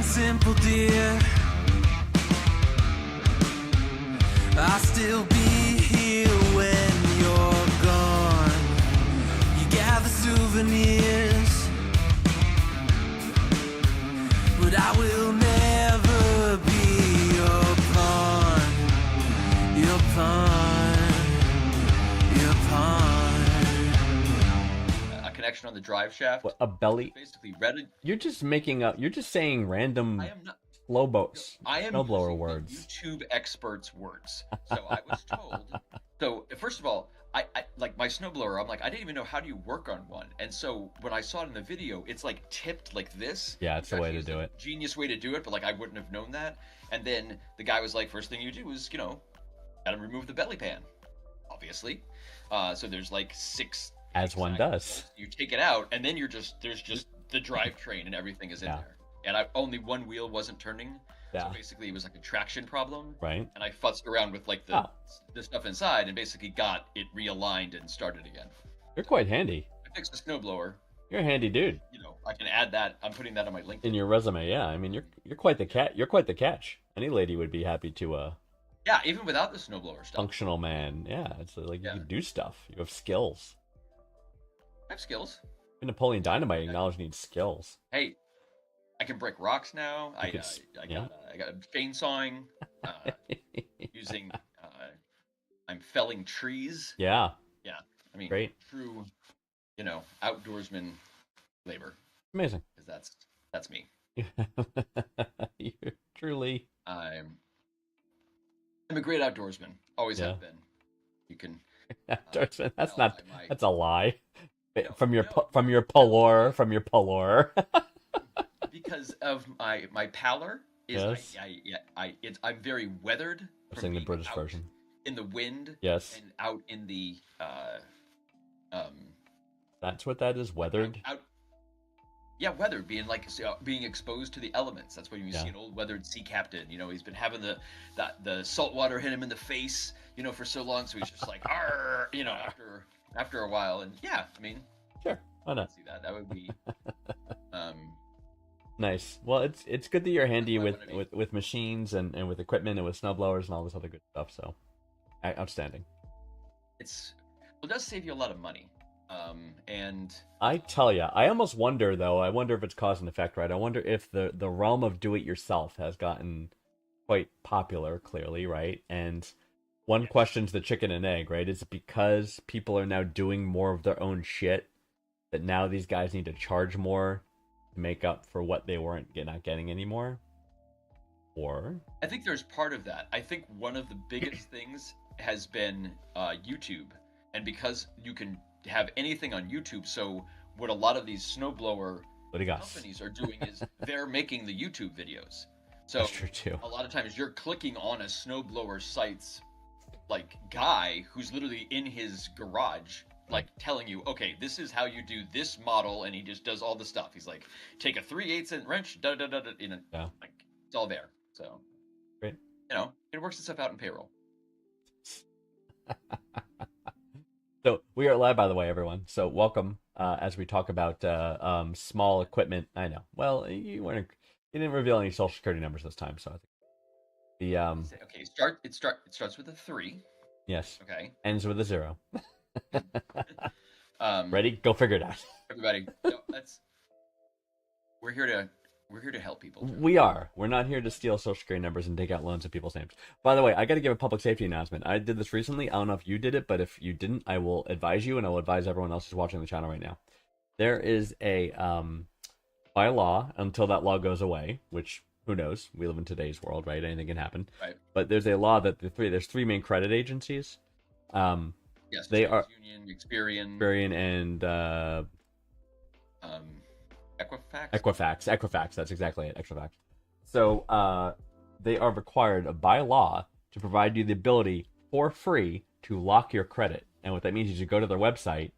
simple, dear. I'll still be here when you're gone. You gather souvenirs, but I will never be your pawn. Your pawn. Your pawn. A connection on the drive shaft. What, a belly? Basically, Reddit. You're just making up. You're just saying random I am not. Lobos. I am snowblower using words. the YouTube experts' words. So I was told. So first of all, I like my snowblower. I'm like, I didn't even know how do you work on one. And so when I saw it in the video, it's like tipped like this. Yeah, it's the way to do it. Genius way to do it, but like I wouldn't have known that. And then the guy was like, first thing you do is gotta remove the belly pan, obviously. So there's like 6. As one does. You take it out, and then there's just the drivetrain and everything is in there. And only one wheel wasn't turning. Yeah. So basically, it was like a traction problem. Right. And I futzed around with like the stuff inside, and basically got it realigned and started again. You're quite handy. I fixed the snowblower. You're a handy dude. I can add that. I'm putting that on my LinkedIn. In your resume, yeah. I mean, you're quite the cat. You're quite the catch. Any lady would be happy to. Yeah, even without the snowblower stuff. Functional man. Yeah, it's like you can do stuff. You have skills. I have skills. Napoleon Dynamite acknowledged needs skills. Hey, I can break rocks now. I got chainsawing, using. I'm felling trees. Yeah. Yeah. I mean, great. True, outdoorsman labor. Amazing. Because that's me. You're truly. I'm a great outdoorsman. Always have been. You can. Outdoorsman. That's not. That's a lie. From your pallor. Because of my pallor is I'm very weathered. I'm saying the British version. In the wind. Yes. And out in the That's what that is. Weathered. Weathered, being exposed to the elements. That's when you see an old weathered sea captain. He's been having the salt water hit him in the face, for so long, so he's just like, arr, after a while. And sure, why not? See that would be nice. Well, it's good that you're handy with machines and with equipment and with snowblowers and all this other good stuff. So, outstanding. It does save you a lot of money. And I tell you, I almost wonder though. I wonder if it's cause and effect, right? I wonder if the realm of do it yourself has gotten quite popular, clearly, right? And one question's the chicken and egg, right? Is it because people are now doing more of their own shit that now these guys need to charge more to make up for what they weren't not getting anymore? Or I think there's part of that. I think one of the biggest things has been YouTube, and because you can have anything on YouTube, so what a lot of these snowblower companies are doing is they're making the YouTube videos. So that's true too. A lot of times you're clicking on a snowblower site's guy who's literally in his garage, telling you, okay, this is how you do this model, and he just does all the stuff. He's like, take a 3/8 wrench, it's all there. So great. It works itself out in payroll. So we are live, by the way, everyone. So welcome as we talk about small equipment. I know. Well, you didn't reveal any social security numbers this time, so I think the okay. It starts with a 3. Yes. Okay. Ends with a 0. Ready? Go figure it out. Everybody, we're here to help people. We are. We're not here to steal social security numbers and take out loans in people's names. By the way, I got to give a public safety announcement. I did this recently. I don't know if you did it, but if you didn't, I will advise you, and I will advise everyone else who's watching the channel right now. There is a by law, until that law goes away, which who knows? We live in today's world, right? Anything can happen. Right. But there's a law that there's 3 main credit agencies. Yes. They are Union, Experian, and Equifax. That's exactly it. Equifax. So they are required by law to provide you the ability for free to lock your credit. And what that means is you go to their website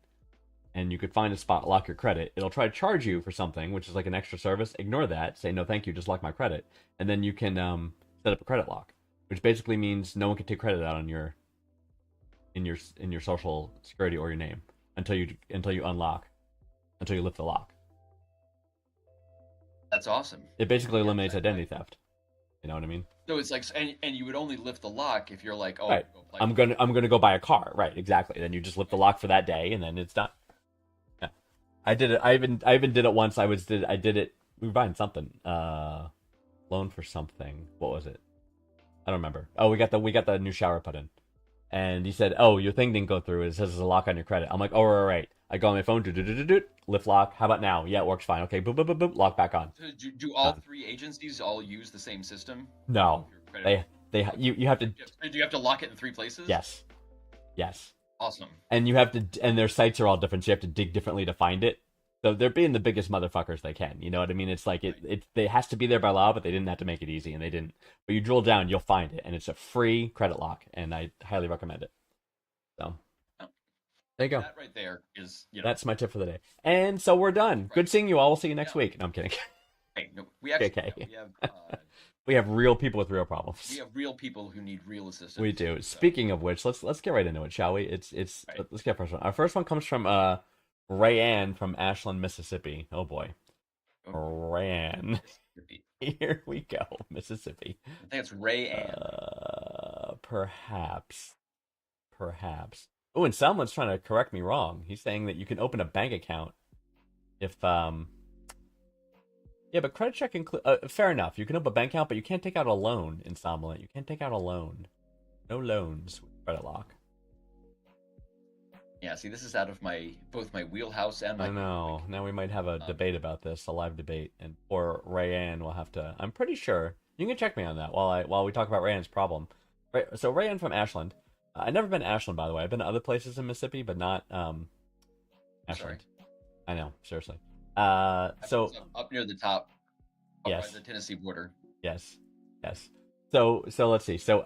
and you could find a spot, lock your credit. It'll try to charge you for something, which is like an extra service. Ignore that. Say, no, thank you. Just lock my credit. And then you can set up a credit lock, which basically means no one can take credit out on your in your social security or your name until you lift the lock. That's awesome. It basically Yeah, eliminates identity theft. You know what I mean? So it's like, and you would only lift the lock if you're like, oh, Right. go play I'm gonna go buy a car. Right. Exactly. Then you just lift the lock for that day, and then it's done. Yeah. I did it. I even did it once. I did it. We were buying something. Loan for something. What was it? I don't remember. Oh, we got the new shower put in, and he said, "Oh, your thing didn't go through. It says there's a lock on your credit." I'm like, "Oh, right." I go on my phone, lift lock. How about now? Yeah, it works fine. Okay, boop, boop, boop, boop, lock back on. So do all Done. 3 agencies all use the same system? No, Your credit- you have to. Do you have to lock it in 3 places? Yes, yes, Awesome. and you have to, and their sites are all different, so you have to dig differently to find it. So they're being the biggest motherfuckers they can. You know what I mean? It's like it has to be there by law, but they didn't have to make it easy, and they didn't. But you drill down, you'll find it, and it's a free credit lock, and I highly recommend it. So Oh. there you go. That right there is, That's my tip for the day. And so we're done. Good seeing you all. We'll see you next Yeah. week. No, I'm kidding. Hey, no, we actually Okay. we have We have real people with real problems. real people who need real assistance. We do. So, Speaking of which, let's get right into it, shall we? It's Right. let's get first one. Our first one comes from Rayanne from Ashland, Mississippi. Oh boy. Oh. Rayanne. I Here we go, Mississippi. think it's Ray Ann. Perhaps. Oh, and someone's trying to correct me wrong. He's saying that you can open a bank account if yeah, but credit check fair enough. You can open a bank account, but you can't take out a loan in Somnolent. You can't take out a loan. No loans with credit lock. Yeah, see, this is out of both my wheelhouse and my. I know. Now we might have a debate about this, a live debate, and or Rayanne will have to. I'm pretty sure you can check me on that while we talk about Rayanne's problem. Right. So Rayanne from Ashland. I've never been to Ashland, by the way. I've been to other places in Mississippi, but not Ashland. I know, seriously. So Up near the top. Up Yes. by the Tennessee border. yes. So let's see. So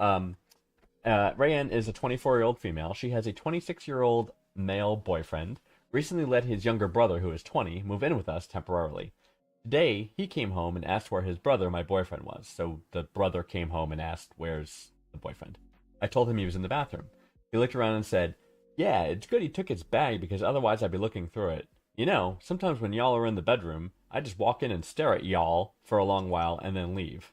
Rayanne is a 24-year-old female. She has a 26-year-old male boyfriend. Recently let his younger brother, who is 20, move in with us temporarily. Today, he came home and asked where his brother, my boyfriend, was. So the brother came home and asked, "Where's the boyfriend?" I told him he was in the bathroom. He looked around and said, "Yeah, it's good he took his bag because otherwise I'd be looking through it. You know, sometimes when y'all are in the bedroom, I just walk in and stare at y'all for a long while and then leave.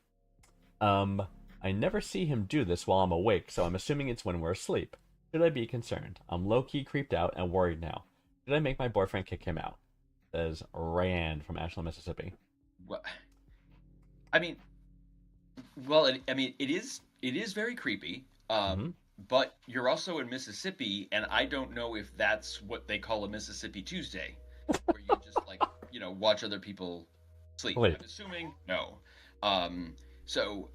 I never see him do this while I'm awake, so I'm assuming it's when we're asleep. Should I be concerned? I'm low-key creeped out and worried now. Should I make my boyfriend kick him out?" Says Rayanne from Ashland, Mississippi. Well, I mean, well, it is very creepy. Mhm. But you're also in Mississippi, and I don't know if that's what they call a Mississippi Tuesday, where you just like watch other people sleep. Sleep. I'm assuming no. So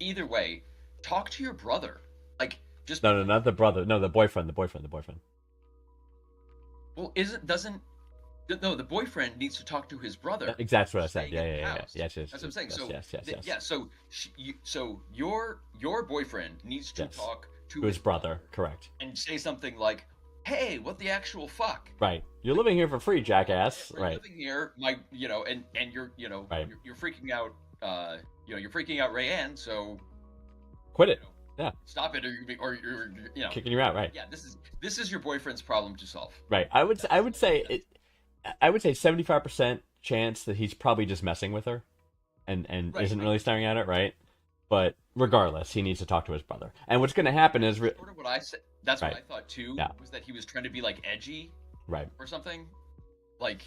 either way, talk to your brother. Like just No, not the brother. No, the boyfriend. well, the boyfriend needs to talk to his brother. Exactly what I said. staying in the Yeah. house. Yes. That's what I'm saying. Yes, So yes. yeah, so your boyfriend needs to Yes. talk to To his brother. Correct. and say something like, "Hey, what the actual fuck? Right. You're living here for free, jackass. We're Right. living here, and you're Right. you're freaking out. You're freaking out Rayanne. So Quit it. Yeah. stop it, or you're Kicking you out. Right. yeah. This is your boyfriend's problem to solve. Right. I would say 75% chance that he's probably just messing with her, and Right, isn't right. really staring at it. Right. But regardless, he needs to talk to his brother. And what's going to happen is Sort of what I said. That's what Right. I thought too. Yeah. Was that he was trying to be like edgy right. or something? Like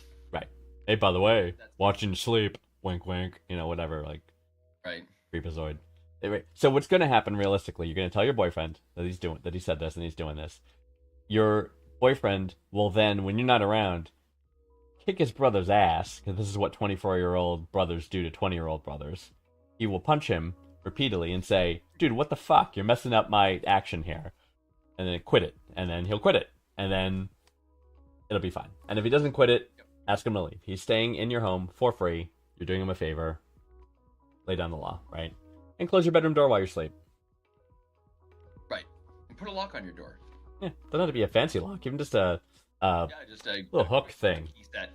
Hey, by the way, That's- watching sleep. Wink, wink. Whatever. Like. right. Creepazoid. Anyway, so what's going to happen realistically? You're going to tell your boyfriend that he said this and he's doing this. Your boyfriend will then, when you're not around, kick his brother's ass, because this is what 24-year-old brothers do to 20-year-old brothers. He will punch him repeatedly and say, "Dude, what the fuck? You're messing up my action here," and then quit it. And then he'll quit it, and then it'll be fine. And if he doesn't quit it, ask him to leave. He's staying in your home for free. You're doing him a favor. Lay down the law, right? And close your bedroom door while you sleep. Right. And put a lock on your door. Yeah, doesn't have to be a fancy lock. Even just a Yeah, just a little hook quick thing. key set.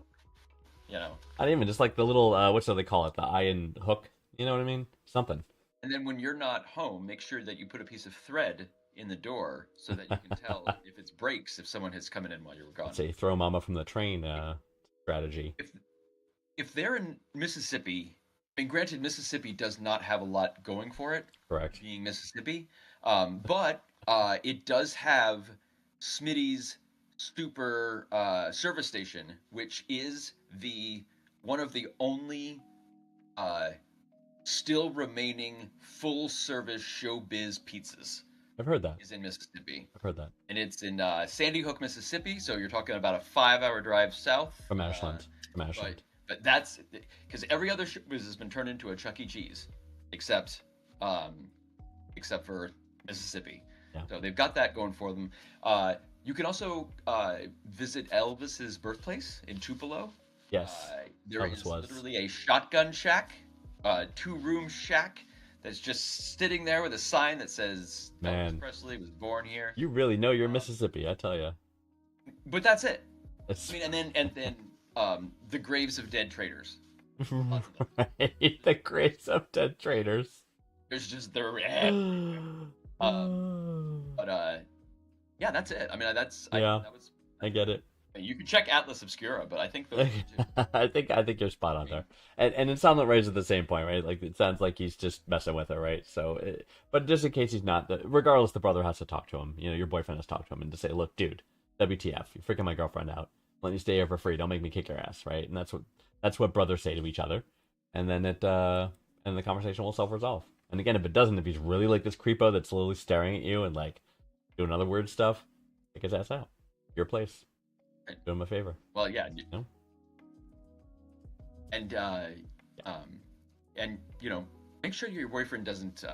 not even just like the little what do they call it? The iron hook. You know what I mean? Something. And then when you're not home, make sure that you put a piece of thread in the door so that you can tell if it breaks if someone has come in while you were gone. Say throw mama from the train strategy. if they're in Mississippi, and granted, Mississippi does not have a lot going for it, Correct. being Mississippi, but it does have Smitty's super service station, which is the one of the only uh, still remaining full service showbiz pizzas I've heard that. is in Mississippi, I've heard that and it's in Sandy Hook, Mississippi. So you're talking about a 5-hour drive south from Ashland. From Ashland. but that's because every other showbiz has been turned into a Chuck E. Cheese, except for Mississippi. Yeah. So they've got that going for them. You can also visit Elvis's birthplace in Tupelo. Yes. There Elvis is was. literally a shotgun shack, 2-room shack that's just sitting there with a sign that says Man. Elvis Presley was born here. You really know your Mississippi, I tell you. But that's it. It's I mean, and then the graves of dead traitors. right. The graves of dead traitors. There's just their Oh. but yeah, that's it. I mean, that's Yeah. that was. I get it. You can check Atlas Obscura, but I think those are I think you're spot on there, and it sounds like Ray's at the same point, right? Like it sounds like he's just messing with her, right? So, but just in case he's not, regardless, the brother has to talk to him. You know, your boyfriend has to talk to him and to say, "Look, dude, WTF? You're freaking my girlfriend out. Let me stay here for free. Don't make me kick your ass," right? And that's what brothers say to each other, and then and the conversation will self-resolve. And again, if it doesn't, if he's really like this creepo that's slowly staring at you and like doing other weird stuff, take his ass out. Your place. Do him a favor. Well, yeah. No? And you know, make sure your boyfriend doesn't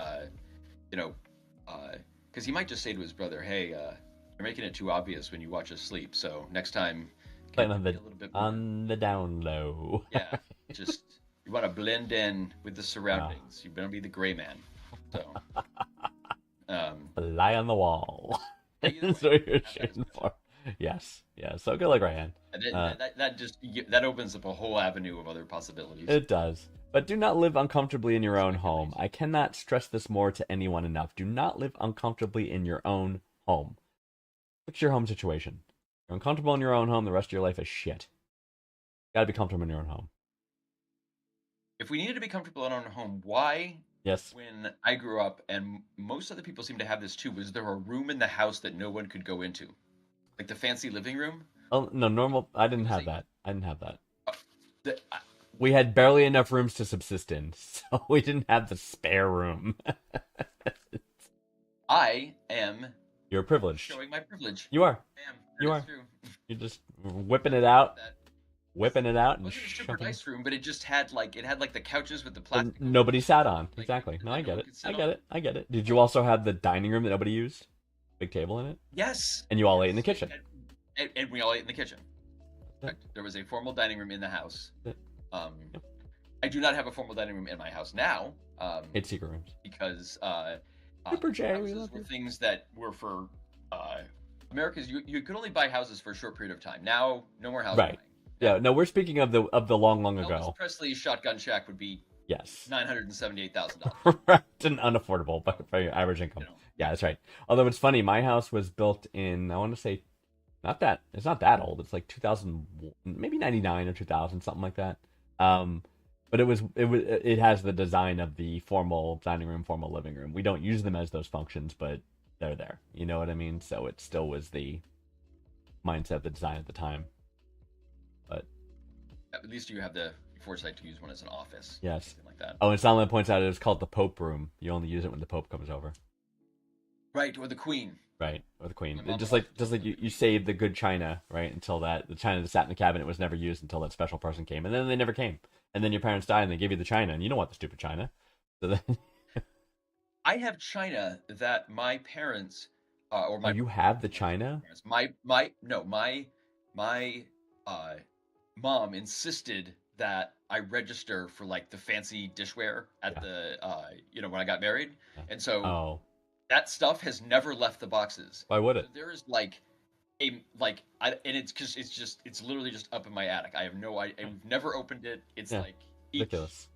because he might just say to his brother, "Hey, you're making it too obvious when you watch us sleep. So next time, Playing can you be a little bit more, on the down low." yeah, just you want to blend in with the surroundings. You're gonna be the gray man. So, Fly on the wall. Either That's way, what you're that's shooting good. for. Yes. Yeah. So good luck, Ryan. and that just that opens up a whole avenue of other possibilities. It does. But do not live uncomfortably in your own home. I cannot stress this more to anyone enough. Do not live uncomfortably in your own home. Fix your home situation. You're uncomfortable in your own home, the rest of your life is shit. Gotta be comfortable in your own home. If we needed to be comfortable in our own home, why? Yes. When I grew up, and most other people seem to have this too, was there a room in the house that no one could go into? Like the fancy living room? Oh, no, normal. I didn't have that. I didn't have that. The- I- We had barely enough rooms to subsist in, so we didn't have the spare room. I am You're privileged. showing my privilege. You are. I am. You That is are. true. You're just whipping it out, That whipping it out, and wasn't a super shoving. nice room, but it just had like the couches with the And plastic. nobody sat on. Like, Exactly. No, that I no get one it. could sit I on. get it. I get it. Did you also have the dining room that nobody used? Big table in it? Yes. And you all ate in the kitchen. And we all ate in the kitchen. Yeah. Correct. There was a formal dining room in the house. Yeah. Yep. I do not have a formal dining room in my house now. Hate secret rooms. Because Super J, we houses love were you. things that were for America's. You could only buy houses for a short period of time. Now, no more house Right. buying. Yeah, no, we're speaking of the long Elvis ago. Presley's shotgun shack would be Yes. $978,000. Correct and unaffordable by your average income. You know. Yeah, that's right. Although it's funny, my house was built in, I want to say, it's not that old. It's like 2000, maybe 99 or 2000, something like that. But it has the design of the formal dining room, formal living room. We don't use them as those functions, but they're there. You know what I mean? So it still was the mindset, the design at the time. But At least you have the foresight to use one as an office. yes. Something like that. Oh, and Solomon points out it was called the Pope Room. You only use it when the Pope comes over. Right, or the Queen. Right, or the Queen. My mom Just always like you saved the good china, right? Until the china that sat in the cabinet was never used until that special person came, and then they never came. And then your parents died, and they gave you the china, and you don't want the stupid china. So then, I have china that my parents, or my you have the china? parents, my mom insisted that I register for like the fancy dishware at Yeah. the when I got married, and so Oh, that stuff has never left the boxes. why would So it? there is and it's because it's literally just up in my attic. I have I've never opened it. It's Yeah. like each Ridiculous.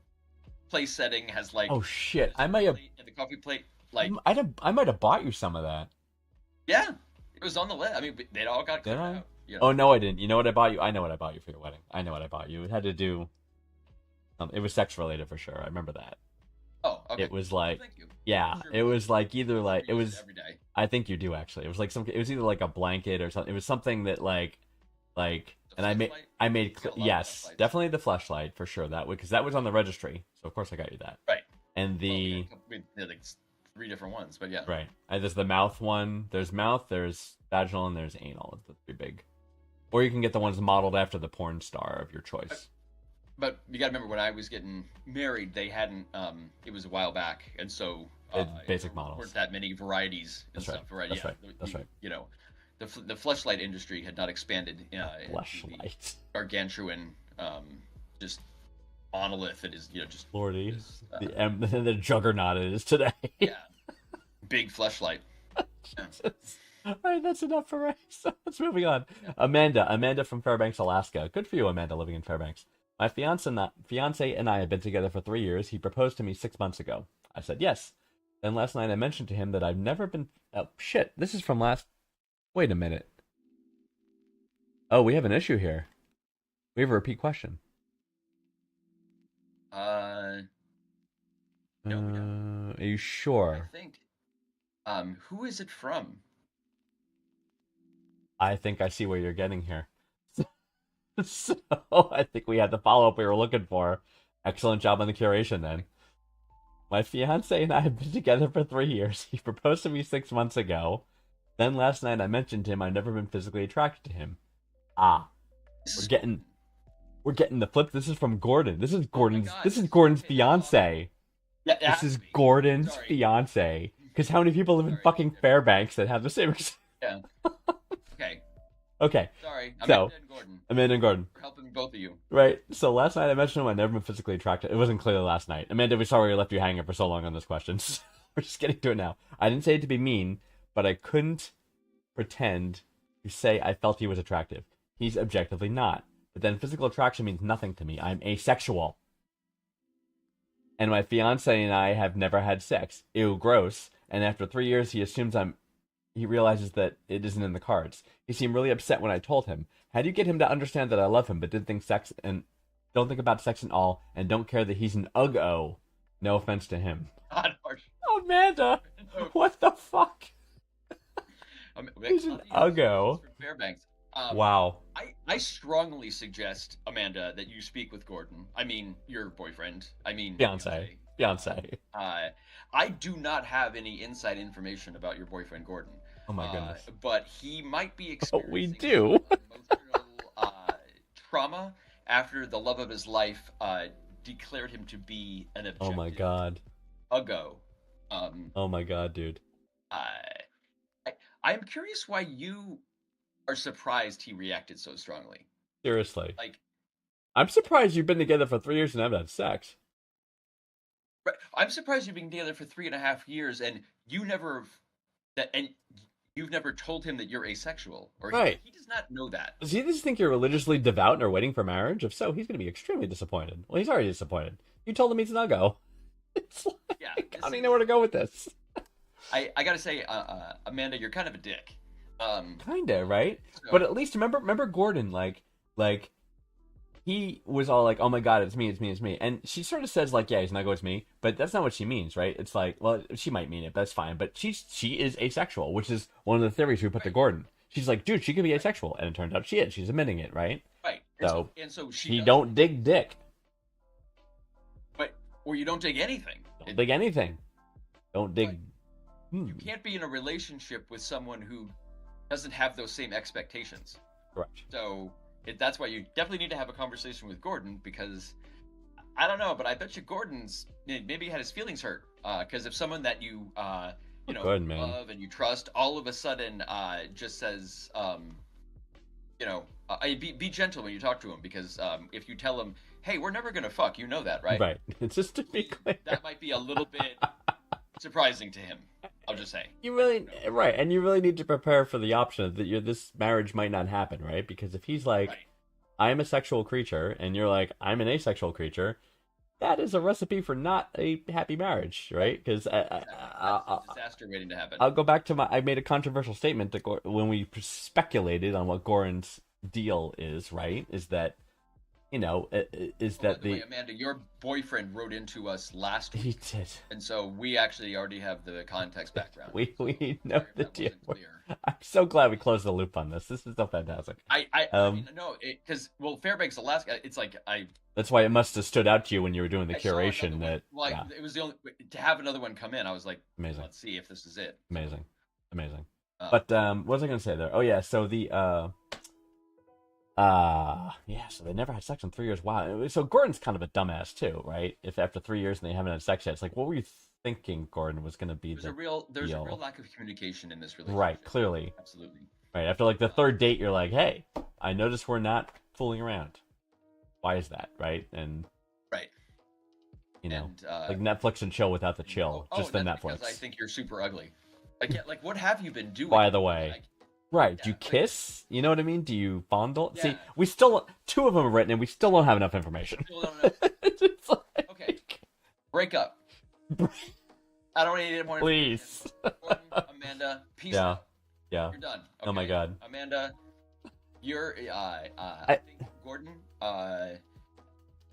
place setting has like Oh shit! the I might have. plate and the coffee plate. Like I might have bought you some of that. yeah, it was on the list. I mean, they all got Did cleared I? out. You know? Oh no, I didn't. You know what I bought you? I know what I bought you for your wedding. I know what I bought you. It had to do It was sex related for sure. I remember that. Oh, okay. It was like, Thank you. yeah, Sure it was like either Sure like it use was. every day. I think you do actually. It was like it was either like a blanket or something. It was something that like, The and flashlight? I made Got a lot of yes, flashlights. definitely the flashlight for sure. That because that was on the registry, so of course I got you that. Right. And Well, the we had like 3 different ones, but yeah. right, there's the mouth one. There's mouth. There's vaginal, and there's anal. It's the 3 big. Or you can get the ones modeled after the porn star of your choice. But you got to remember when I was getting married, they hadn't. It was a while back, and so It's basic there models. weren't that many varieties and That's right. stuff. Right. That's yeah. right. That's right. You know, the fleshlight industry had not expanded. Into the Flashlight. gargantuan, just monolith that is just Lordy, this, the juggernaut it is today. yeah, big fleshlight. All right, that's enough for race. Let's moving on. Amanda from Fairbanks, Alaska. Good for you, Amanda, living in Fairbanks. My fiance and I have been together for 3 years. He proposed to me 6 months ago. I said yes. Then last night I mentioned to him that I've never been. Oh shit! This is from last. Wait a minute. Oh, we have an issue here. We have a repeat question. No, we don't. Are you I sure? think. Who is it from? I think I see where you're getting here. So I think we had the follow up we were looking for. Excellent job on the curation then. My fiance and I have been together for 3 years. He proposed to me 6 months ago. Then last night I mentioned to him I've never been physically attracted to him. This We're getting the flip. This is from Gordon. This is Gordon's God. this is Gordon's Okay, fiance. Yeah, it This has is to be. Gordon's Sorry. fiance. Because how many people live in Sorry. fucking Fairbanks that have the same Yeah. Okay. Okay. Sorry. So- Amanda and Gordon. Amanda and Gordon. For helping both of you. Right. So last night I mentioned him I'd never been physically attracted. It wasn't clearly last night. Amanda, we're sorry we left you hanging for so long on this question. We're just getting to it now. I didn't say it to be mean, but I couldn't pretend to say I felt he was attractive. He's objectively not. But then physical attraction means nothing to me. I'm asexual. And my fiance and I have never had sex. Ew, gross. And after 3 years, he realizes that it isn't in the cards. He seemed really upset when I told him. How do you get him to understand that I love him, but don't think about sex at all, and don't care that he's an uggo? No offense to him. God, Marsh. Amanda, what the fuck? He's an uggo. From Fairbanks. Wow. I strongly suggest, Amanda, that you speak with Gordon. I mean, your boyfriend. I mean, Fiance. I do not have any inside information about your boyfriend, Gordon. Oh my goodness. But he might be But we experiencing do. some emotional trauma after the love of his life declared him to be an objective. Oh my god. Uggo. Oh my god, dude. I'm curious why you are surprised he reacted so strongly. Seriously. Like, I'm surprised you've been together for 3 years and haven't had sex. right, I'm surprised you've been together for 3.5 years and you've never told him that you're asexual, or Right. he does not know that. Does he just think you're religiously devout and are waiting for marriage? If so, he's going to be extremely disappointed. Well, he's already disappointed. You told him he's an uggo. It's like, Yeah, I this don't even is- know where to go with this. I gotta say, Amanda, you're kind of a dick. Kinda, right? So- But at least remember Gordon, like he was all like, "Oh my god, it's me," and she sort of says like, "Yeah, he's not go, it's me," but that's not what she means, right? It's like, well, she might mean it, but that's fine. But she is asexual, which is one of the theories we put to Gordon. She's like, "Dude, she could be asexual," and it turns out she is. She's admitting it, right? right. And so she He does- don't dig dick, or you don't dig anything. don't dig anything, don't dig. You can't be in a relationship with someone who doesn't have those same expectations. Correct. So that's why you definitely need to have a conversation with Gordon, because I don't know, but I bet you Gordon's maybe had his feelings hurt because if someone that you Good, man. love and you trust all of a sudden just says be gentle when you talk to him, because if you tell him, hey, we're never gonna fuck, you know that, right? Right. It's just to be clear. That might be a little bit surprising to him. I'll just say. You really right, and you really need to prepare for the option that this marriage might not happen, right? Because if he's like, Right. "I'm a sexual creature," and you're like, "I'm an asexual creature," that is a recipe for not a happy marriage, right? Because That's a disaster waiting to happen. I'll go back to I made a controversial statement when we speculated on what Goran's deal is, right? Is that you know, is Oh, by that the way, Amanda, your boyfriend wrote into us last he week, did. and so we actually already have the context background. We know Sorry if the that deal. wasn't clear. I'm so glad we closed the loop on this. This is so fantastic. I mean, no, because well, Fairbanks, Alaska. It's like That's why it must have stood out to you when you were doing the I saw another curation. one. That Well, yeah, it was the only to have another one come in. I was like, amazing, let's see if this is it. amazing, amazing. Uh, But what was I going to say there? Oh yeah, so the yeah, so they never had sex in 3 years. Wow. So Gordon's kind of a dumbass too, right? If after 3 years and they haven't had sex yet, it's like, what were you thinking, Gordon, was going to be there's a the real deal? lack of communication in this relationship. Right? Clearly, Absolutely. right. After like the third date, you're like, hey, I noticed we're not fooling around. Why is that, right? And Right. you know, And, like Netflix and chill without the chill, oh, just the that's Netflix. because I think you're super ugly. Like, yeah, like what have you been doing? By the way. Like, Right. Do Yeah, you like- kiss? You know what I mean? Do you fondle? See, Yeah. we still, two of them are written and we still don't have enough information. still don't know. It's just like, Okay. Break up. I don't need any more please. information. Gordon, Amanda, peace Yeah. out. Yeah. You're done. Oh my okay? God. Amanda, you're I think Gordon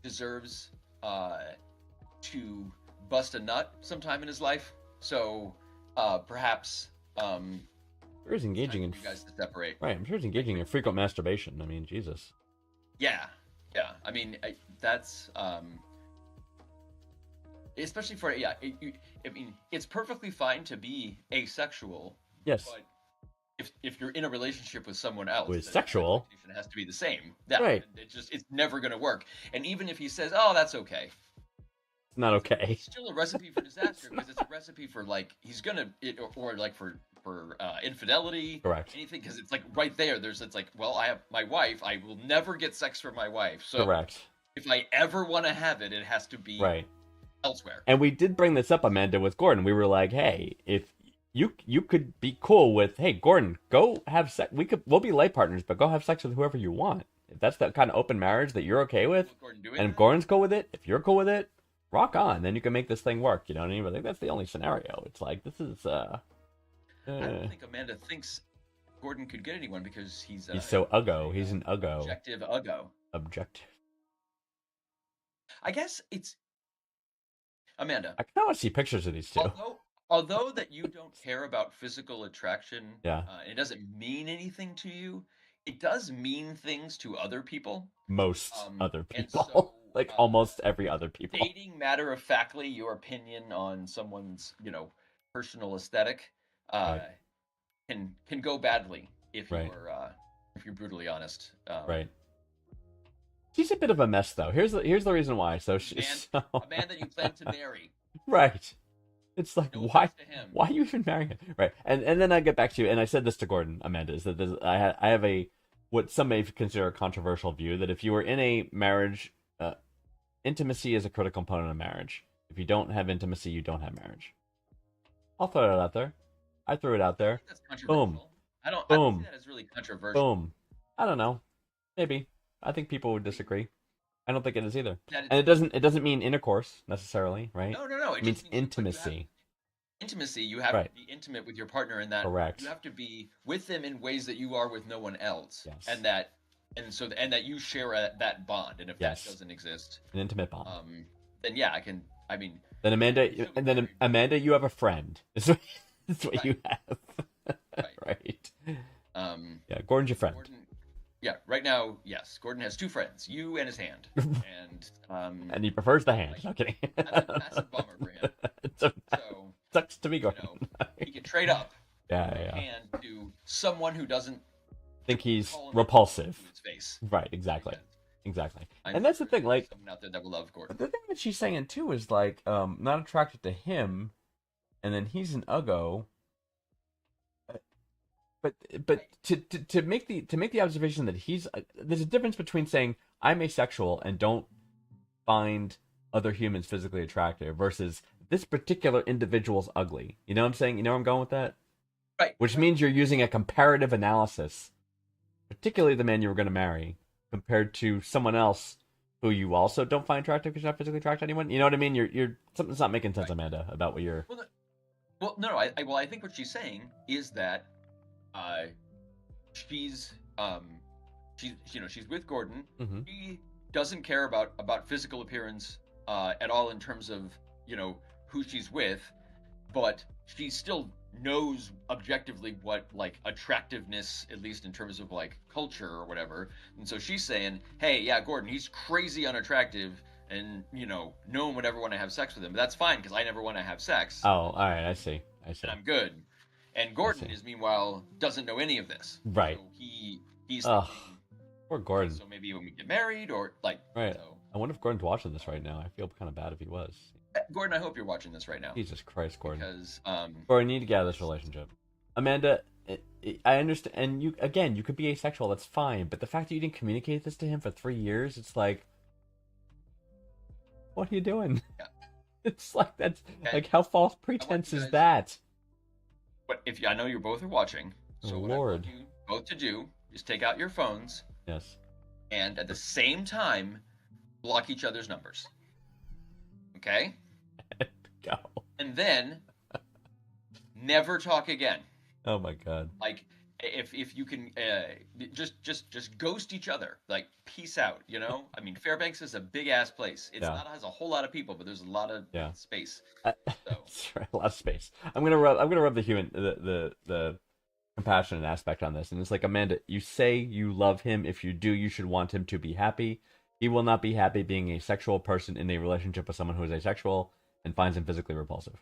deserves to bust a nut sometime in his life. So perhaps I'm sure he's engaging in, time for you guys to separate. right, I'm sure he's engaging in frequent masturbation. I mean, Jesus. Yeah, yeah. I mean, that's especially for I mean, it's perfectly fine to be asexual, Yes. but if you're in a relationship with someone else, Who is then sexual. the expectation has to be the same. Yeah, Right. it's never gonna work. And even if he says, "Oh, that's okay," It's not okay. it's still a recipe for disaster because it's a recipe for like he's gonna or like for infidelity, Correct. anything, because it's like right there. It's like, well, I have my wife. I will never get sex from my wife. So Correct. if I ever want to have it, it has to be Right. elsewhere. And we did bring this up, Amanda, with Gordon. We were like, hey, if you could be cool with, hey, Gordon, go have sex. We'll be life partners, but go have sex with whoever you want. If that's that kind of open marriage that you're okay with, Gordon doing and if that? Gordon's cool with it, if you're cool with it, rock on. Then you can make this thing work. You know what I mean? But I think that's the only scenario. It's like, this is I don't think Amanda thinks Gordon could get anyone because he's so uggo. He's an uggo. objective uggo. Objective. I guess it's Amanda. I kind of want to see pictures of these two. Although that you don't care about physical attraction, Yeah. it doesn't mean anything to you. It does mean things to other people. Most other and people. so, Like almost every other people. Stating matter of factly your opinion on someone's, personal aesthetic, Right. can go badly if Right. you're brutally honest. Right. She's a bit of a mess, though. Here's the reason why. So she's A man that you plan to marry. right. It's like No why offense to him. why you even marrying him? Right. And then I get back to you, and I said this to Gordon, Amanda, is that I have a what some may consider a controversial view that if you were in a marriage, intimacy is a critical component of marriage. If you don't have intimacy, you don't have marriage. I'll throw it out there. I threw it out there. That's controversial. Boom. I don't Boom. see that as really controversial. Boom. I don't know. Maybe. I think people would disagree. I don't think it is either. That And it doesn't mean intercourse necessarily, right? no. It means just means intimacy. Intimacy. You have Right. to be intimate with your partner, in that Correct. you have to be with them in ways that you are with no one else, Yes. and that you share that bond. And if Yes. that doesn't exist, An intimate bond. then yeah, I can. I mean, Then Still married. Amanda, you have a friend. That's what Right. you have. Right. Right. um, Yeah, Gordon's your friend. Gordon. Yeah, right now, yes, Gordon has two friends, you and his hand, and And he prefers the hand. No kidding. that's a massive bummer for him. So, So sucks to be Gordon. he can trade up yeah. hand to someone who doesn't Think he's call him repulsive. to his face. Right, exactly. Because Exactly. I'm And that's the sure thing, there's like, someone out there that will love Gordon. the thing that she's saying too is like, not attracted to him, and then he's an uggo. But to make the observation that he's there's a difference between saying I'm asexual and don't find other humans physically attractive versus this particular individual's ugly. You know what I'm saying? You know where I'm going with that? Right. Which means you're using a comparative analysis, particularly the man you were going to marry, compared to someone else who you also don't find attractive because you're not physically attracted to anyone. You know what I mean? You're something's not making sense, Right. Amanda, about what you're. Well, no. I think what she's saying is that she's she's with Gordon. Mhm. She doesn't care about physical appearance at all in terms of, you know, who she's with, but she still knows objectively what like attractiveness, at least in terms of like culture or whatever. And so she's saying, hey, yeah, Gordon, he's crazy unattractive, and you know, no one would ever want to have sex with him. But that's fine because I never want to have sex. Oh, all right. I see. And I'm good. And Gordon see. is meanwhile doesn't know any of this. Right. So he's Ugh. thinking, Poor Gordon. so maybe when we get married or like Right. So, I wonder if Gordon's watching this right now. I feel kind of bad if he was. Gordon, I hope you're watching this right now. Jesus Christ, Gordon. Because Gordon, you need to get out of this relationship. Amanda, I understand, and you could be asexual. That's fine. But the fact that you didn't communicate this to him for 3 years, it's like, what are you doing? Yeah. It's like that's Okay. like how false pretense you is guys- that? But if I know you both are watching, so what I Lord. want you both to do is take out your phones Yes. and at the same time block each other's numbers. Okay? Go. And then never talk again. Oh my God. Like if you can just ghost each other. Like peace out, you know? I mean, Fairbanks is a big ass place. It's Yeah. not has a whole lot of people, but there's a lot of Yeah. space. So. So A lot of space. I'm gonna rub the human the compassionate aspect on this, and it's like, Amanda, you say you love him. If you do, you should want him to be happy. He will not be happy being a sexual person in a relationship with someone who is asexual and finds him physically repulsive.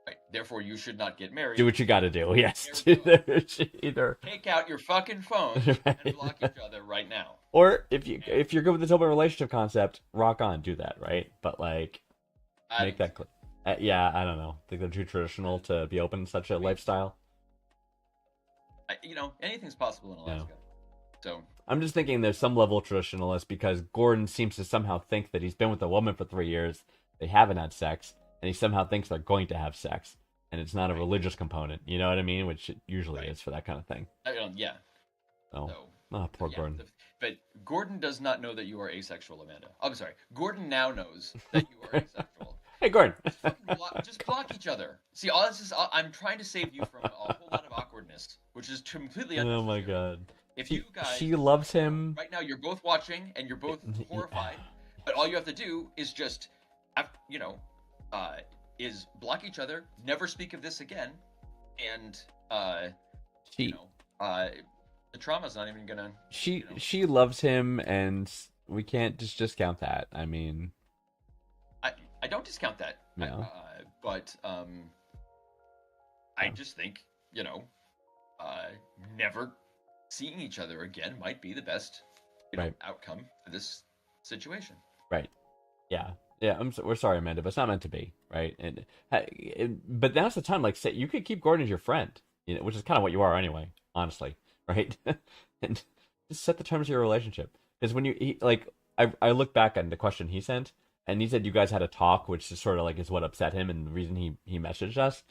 right. Therefore you should not get married. Do what you got to do. Yes. There we Either. Take out your fucking phone Right. and block each other right now. Or if you're good with this open relationship concept, rock on, do that, right? But like, make that clear. Yeah, I don't know. I think they're too traditional to be open to such a lifestyle. You know, anything's possible in Alaska. So I'm just thinking there's some level of traditionalist because Gordon seems to somehow think that he's been with a woman for 3 years, they haven't had sex, and he somehow thinks they're going to have sex, and it's not a religious component. You know what I mean? Which it usually Right. is for that kind of thing. yeah. So, So poor yeah, Gordon. but Gordon does not know that you are asexual, Amanda. I'm sorry. Gordon now knows that you are asexual. Hey, Gordon. Just block each other. See, all this is I'm trying to save you from a whole lot of awkwardness, which is completely unnecessary. Oh my God. If you guys She loves him. right now, you're both watching and you're both horrified, but all you have to do is just, you know, is block each other, never speak of this again, and She you know, the trauma's not even gonna. she loves him, and we can't just discount that. I mean, I don't discount that. No. But I just think, you know, never seeing each other again might be the best, you know, Right. outcome for this situation. right? Yeah. We're sorry, Amanda, but it's not meant to be, right? But now's the time. Like, say you could keep Gordon as your friend, you know, which is kind of what you are anyway, honestly, right? And just set the terms of your relationship. Because when I look back at the question he sent, and he said you guys had a talk, which is sort of like is what upset him and the reason he messaged us.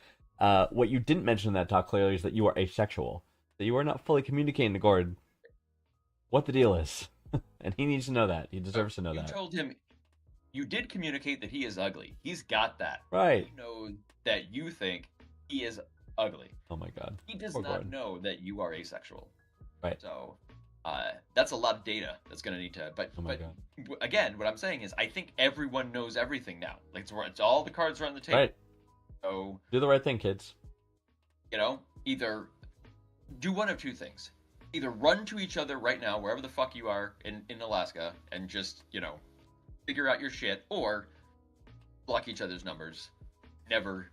What you didn't mention in that talk clearly is that you are asexual, that you are not fully communicating to Gordon what the deal is, and he needs to know that. He deserves to know You that. told him you did communicate that he is ugly. He's got that. Right. You know that you think he is ugly. Oh my God. He does Poor not Gordon. know that you are asexual. Right. So that's a lot of data that's going to need to. But Oh my but God. again, what I'm saying is, I think everyone knows everything now. Like it's all the cards are on the table. Right. So Do the right thing, kids. you know, either do one of two things: either run to each other right now, wherever the fuck you are in Alaska, and just figure out your shit, or block each other's numbers. Never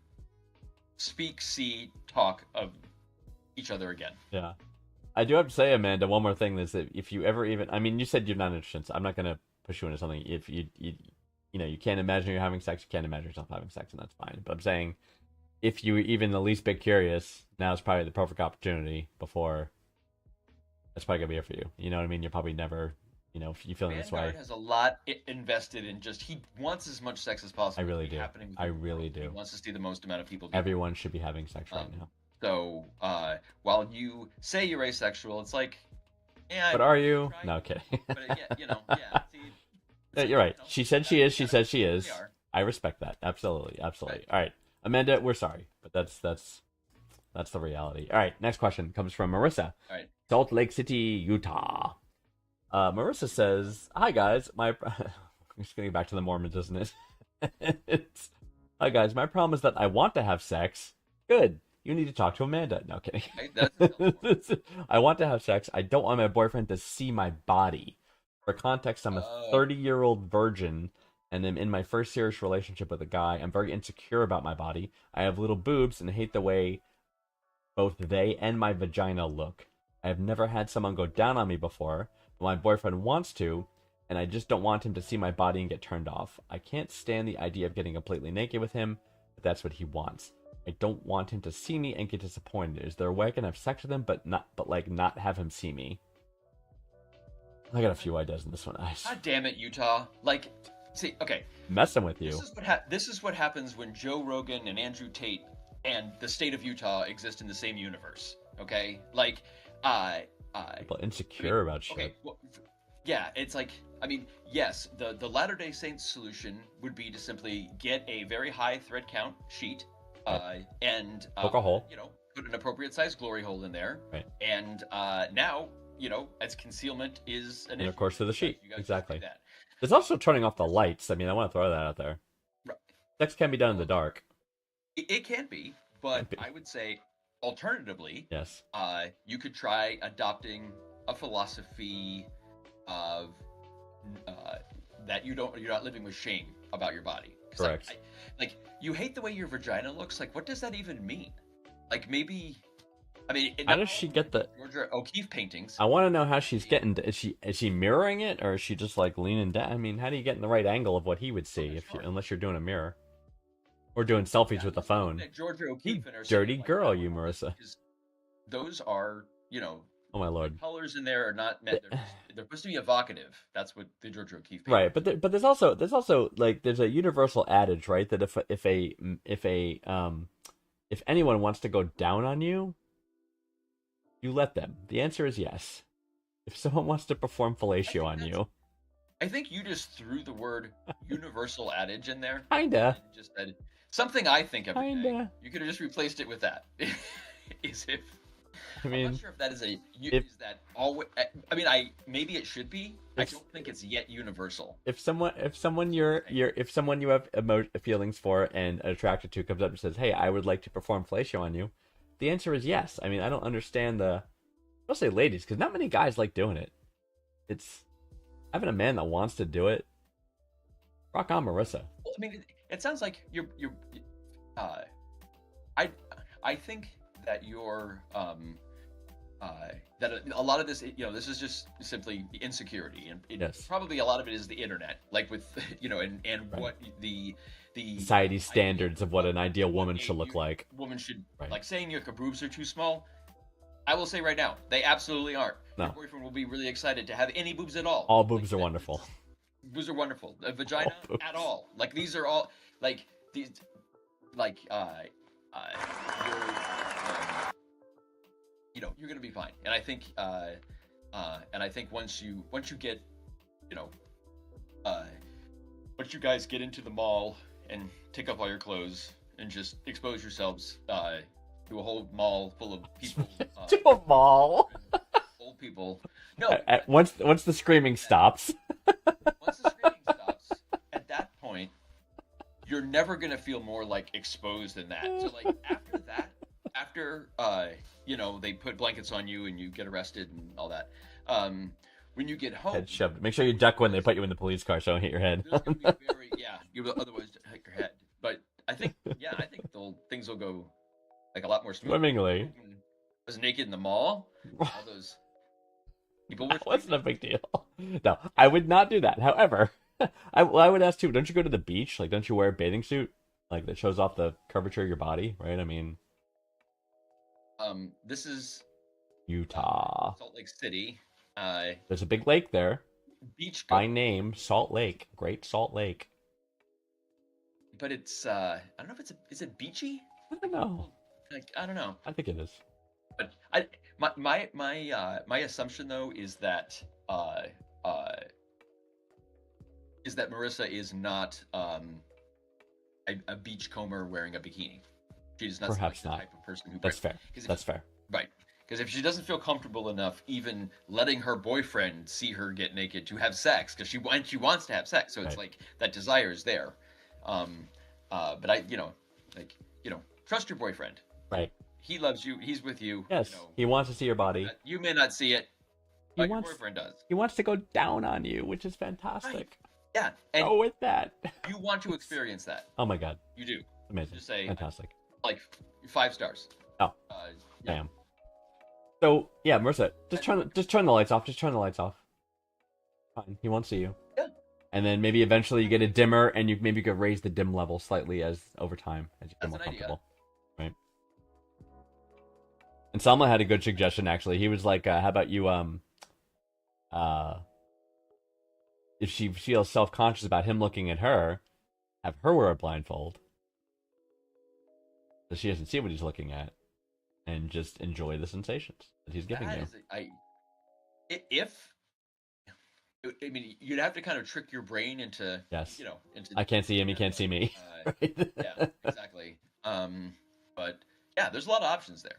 speak, see, talk of each other again. Yeah. I do have to say, Amanda, one more thing is that if you ever even, I mean, you said you're not interested, so I'm not going to push you into something. If you can't imagine you're having sex, you can't imagine yourself having sex, and that's fine. But I'm saying, if you even the least bit curious, now's probably the perfect opportunity before that's probably going to be it for you. You know what I mean? You're probably never, if you're feeling this way. Vanguard has a lot invested in just, he wants as much sex as possible. I really to be do. happening with I the really world. do. He wants to see the most amount of people. Everyone should be having sex right now. So, while you say you're asexual, it's like, yeah. But are you? try. No, kidding. But yeah. See, Yeah, you're right. She said she is. She said she is. we are. I respect that. Absolutely. Absolutely. Right. All right. Amanda, we're sorry, but that's the reality. All right. Next question comes from Marissa. All right. Salt Lake City, Utah. Marissa says, "Hi guys, my just getting back to the Mormons, isn't it? It's, hi guys, my problem is that I want to have sex. Good. You need to talk to Amanda. No kidding. Right? That's I want to have sex. I don't want my boyfriend to see my body. For context, I'm a 30-year-old virgin and am in my first serious relationship with a guy. I'm very insecure about my body. I have little boobs and hate the way both they and my vagina look. I have never had someone go down on me before, but my boyfriend wants to, and I just don't want him to see my body and get turned off. I can't stand the idea of getting completely naked with him, but that's what he wants. I don't want him to see me and get disappointed. Is there a way I can have sex with him, but not have him see me? I got a few ideas in this one. God damn it, Utah! Like, see, okay. Messing with you. This is what happens when Joe Rogan and Andrew Tate and the state of Utah exist in the same universe. Okay, like, People insecure about shit. Okay, well, yeah, it's like, I mean, yes, the Latter-day Saints solution would be to simply get a very high thread count sheet, and poke a hole. you know, put an appropriate size glory hole in there, right? And now, you know, as concealment is an and issue, of course to the sheet, you guys exactly. do that. There's also turning off the lights. I mean, I want to throw that out there. Right. Sex can be done in the dark. It can be, but I would say, alternatively, yes, you could try adopting a philosophy of that you're not living with shame about your body. Correct. Like, you hate the way your vagina looks. Like, what does that even mean? Like, maybe, I mean, how does she get the Georgia O'Keeffe paintings? I want to know how she's getting. Is she mirroring it, or is she just like leaning down? I mean, how do you get in the right angle of what he would see unless you're doing a mirror or doing selfies with the phone? Georgia O'Keeffe and her dirty like girl, that, you Marissa. Those are, you know. Oh my lord! The colors in there are not meant. They're supposed to be evocative. That's what the Georgia O'Keeffe. Right, but there's also like there's a universal adage, right? That if anyone wants to go down on you, you let them. The answer is yes. If someone wants to perform fellatio on you, I think you just threw the word universal adage in there. Kinda. Just said something I think of. Kinda. You could have just replaced it with that. Is if. I mean, I'm not sure if that is is that always. I mean, maybe it should be. I don't think it's yet universal. If someone you have feelings for and attracted to comes up and says, "Hey, I would like to perform fellatio on you," the answer is yes. I mean, I don't understand especially ladies, because not many guys like doing it. It's having a man that wants to do it. Rock on, Marissa. Well, I mean, it sounds like you're. I think that you're that a lot of this, you know, this is just simply insecurity, and yes, probably a lot of it is the internet, like with, you know, and right. What the society standards of what an ideal woman should look like. Woman should right. Like saying your boobs are too small. I will say right now, they absolutely aren't. No. Your boyfriend will be really excited to have any boobs at all. All boobs are wonderful. Boobs are wonderful. A vagina at all. Like, these are all like these, like you know, you're gonna be fine. And I think once you get, you know, once you guys get into the mall and take off all your clothes and just expose yourselves to a whole mall full of people. To a mall. Old people. No. Once the screaming stops. Once the screaming stops, at that point, you're never gonna feel more like exposed than that. So like after that, you know, they put blankets on you and you get arrested and all that. When you get home, head shoved. Make sure you duck when they put you in the police car, so don't hit your head. You will otherwise hit your head. But I think things will go like a lot more smoothly. Swimmingly. I was naked in the mall. All those people were. That wasn't a big deal. No, I would not do that. However, I would ask too. Don't you go to the beach? Like, don't you wear a bathing suit like that shows off the curvature of your body? Right? I mean, this is Utah, Salt Lake City. There's a big lake there. Beach by name, Salt Lake, Great Salt Lake. But it's I don't know if is it beachy? I don't know. Like, I don't know. I think it is. But my assumption though is that Marissa is not a beachcomber wearing a bikini. She's not perhaps the not type of person who. That's fair. That's fair. Right. Because if she doesn't feel comfortable enough, even letting her boyfriend see her get naked to have sex, because she wants to have sex, so it's Right. like that desire is there. But I, trust your boyfriend. Right. He loves you. He's with you. Yes. He wants to see your body. You may not see it, He but wants. your boyfriend does. He wants to go down on you, which is fantastic. Yeah, and Go with that. you want to experience that. Oh my god. You do. Amazing. Just say Fantastic. like 5 stars. Oh. Yeah. Damn. So yeah, Marissa, just turn the lights off. Just turn the lights off. Fine. He won't see you. Yeah. And then maybe eventually you get a dimmer, and you maybe could raise the dim level slightly as over time as you get That's more an idea. comfortable. Right. And Salma had a good suggestion actually. He was like, "How about you if she feels self-conscious about him looking at her, have her wear a blindfold, so she doesn't see what he's looking at, and just enjoy the sensations that he's giving you." I mean, you'd have to kind of trick your brain into, Yes. into. I can't see him. He can't see me. Right? Yeah, exactly. But yeah, there's a lot of options there.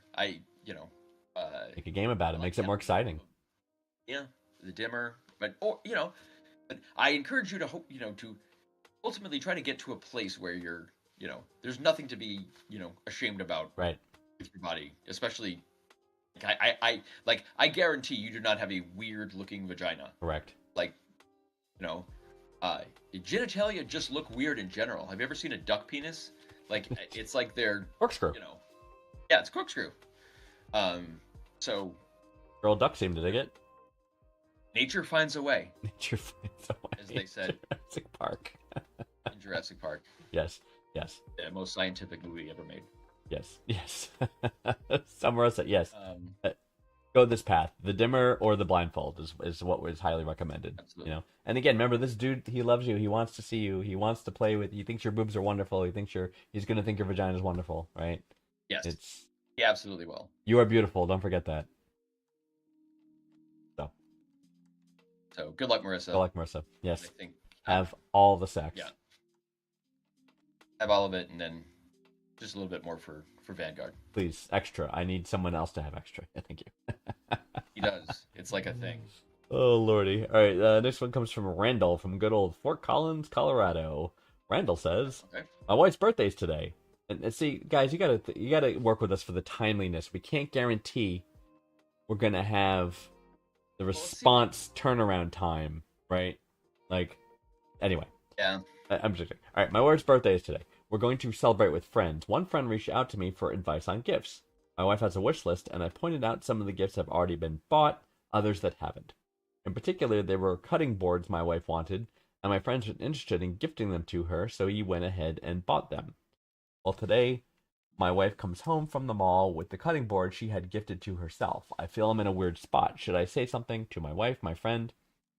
Make a game about it. like Makes it the more idea exciting. of, Yeah, the dimmer, but I encourage you to hope, to ultimately try to get to a place where you're, there's nothing to be, ashamed about Right. with your body, especially. I guarantee you do not have a weird looking vagina. Correct. Like, genitalia just look weird in general. Have you ever seen a duck penis? Like, it's like they're Corkscrew. Yeah, it's corkscrew. So Girl Duck seemed to dig it. nature finds a way, Nature finds a way. as they said Jurassic Park. in Jurassic Park, Yes. Yes. the most scientific movie ever made. Yes. Yes. Samara said yes. Um, Go this path. The dimmer or the blindfold is what was highly recommended. Absolutely. And again, remember, this dude, he loves you. He wants to see you. He wants to play with you. He thinks your boobs are wonderful. He's gonna think your vagina is wonderful, right? yes, he absolutely will. You are beautiful. Don't forget that. So good luck, Marissa. Good luck, Marissa. I Yes. think Have all the sex. Yeah. have all of it, and then just a little bit more for Vanguard. Please, extra. I need someone else to have extra. Thank you. He does. It's like a thing. Oh lordy! All right, next one comes from Randall from good old Fort Collins, Colorado. Randall says, Okay. "My wife's birthday's today, and see, guys, you gotta work with us for the timeliness. We can't guarantee we're gonna have the response turnaround time, right? Like, anyway, Yeah. I'm just kidding. All right, my wife's birthday is today. We're going to celebrate with friends. One friend reached out to me for advice on gifts. My wife has a wish list, and I pointed out some of the gifts have already been bought, others that haven't. In particular, there were cutting boards my wife wanted, and my friends were interested in gifting them to her, so he went ahead and bought them. Well, today, my wife comes home from the mall with the cutting board she had gifted to herself. I feel I'm in a weird spot. Should I say something to my wife, my friend?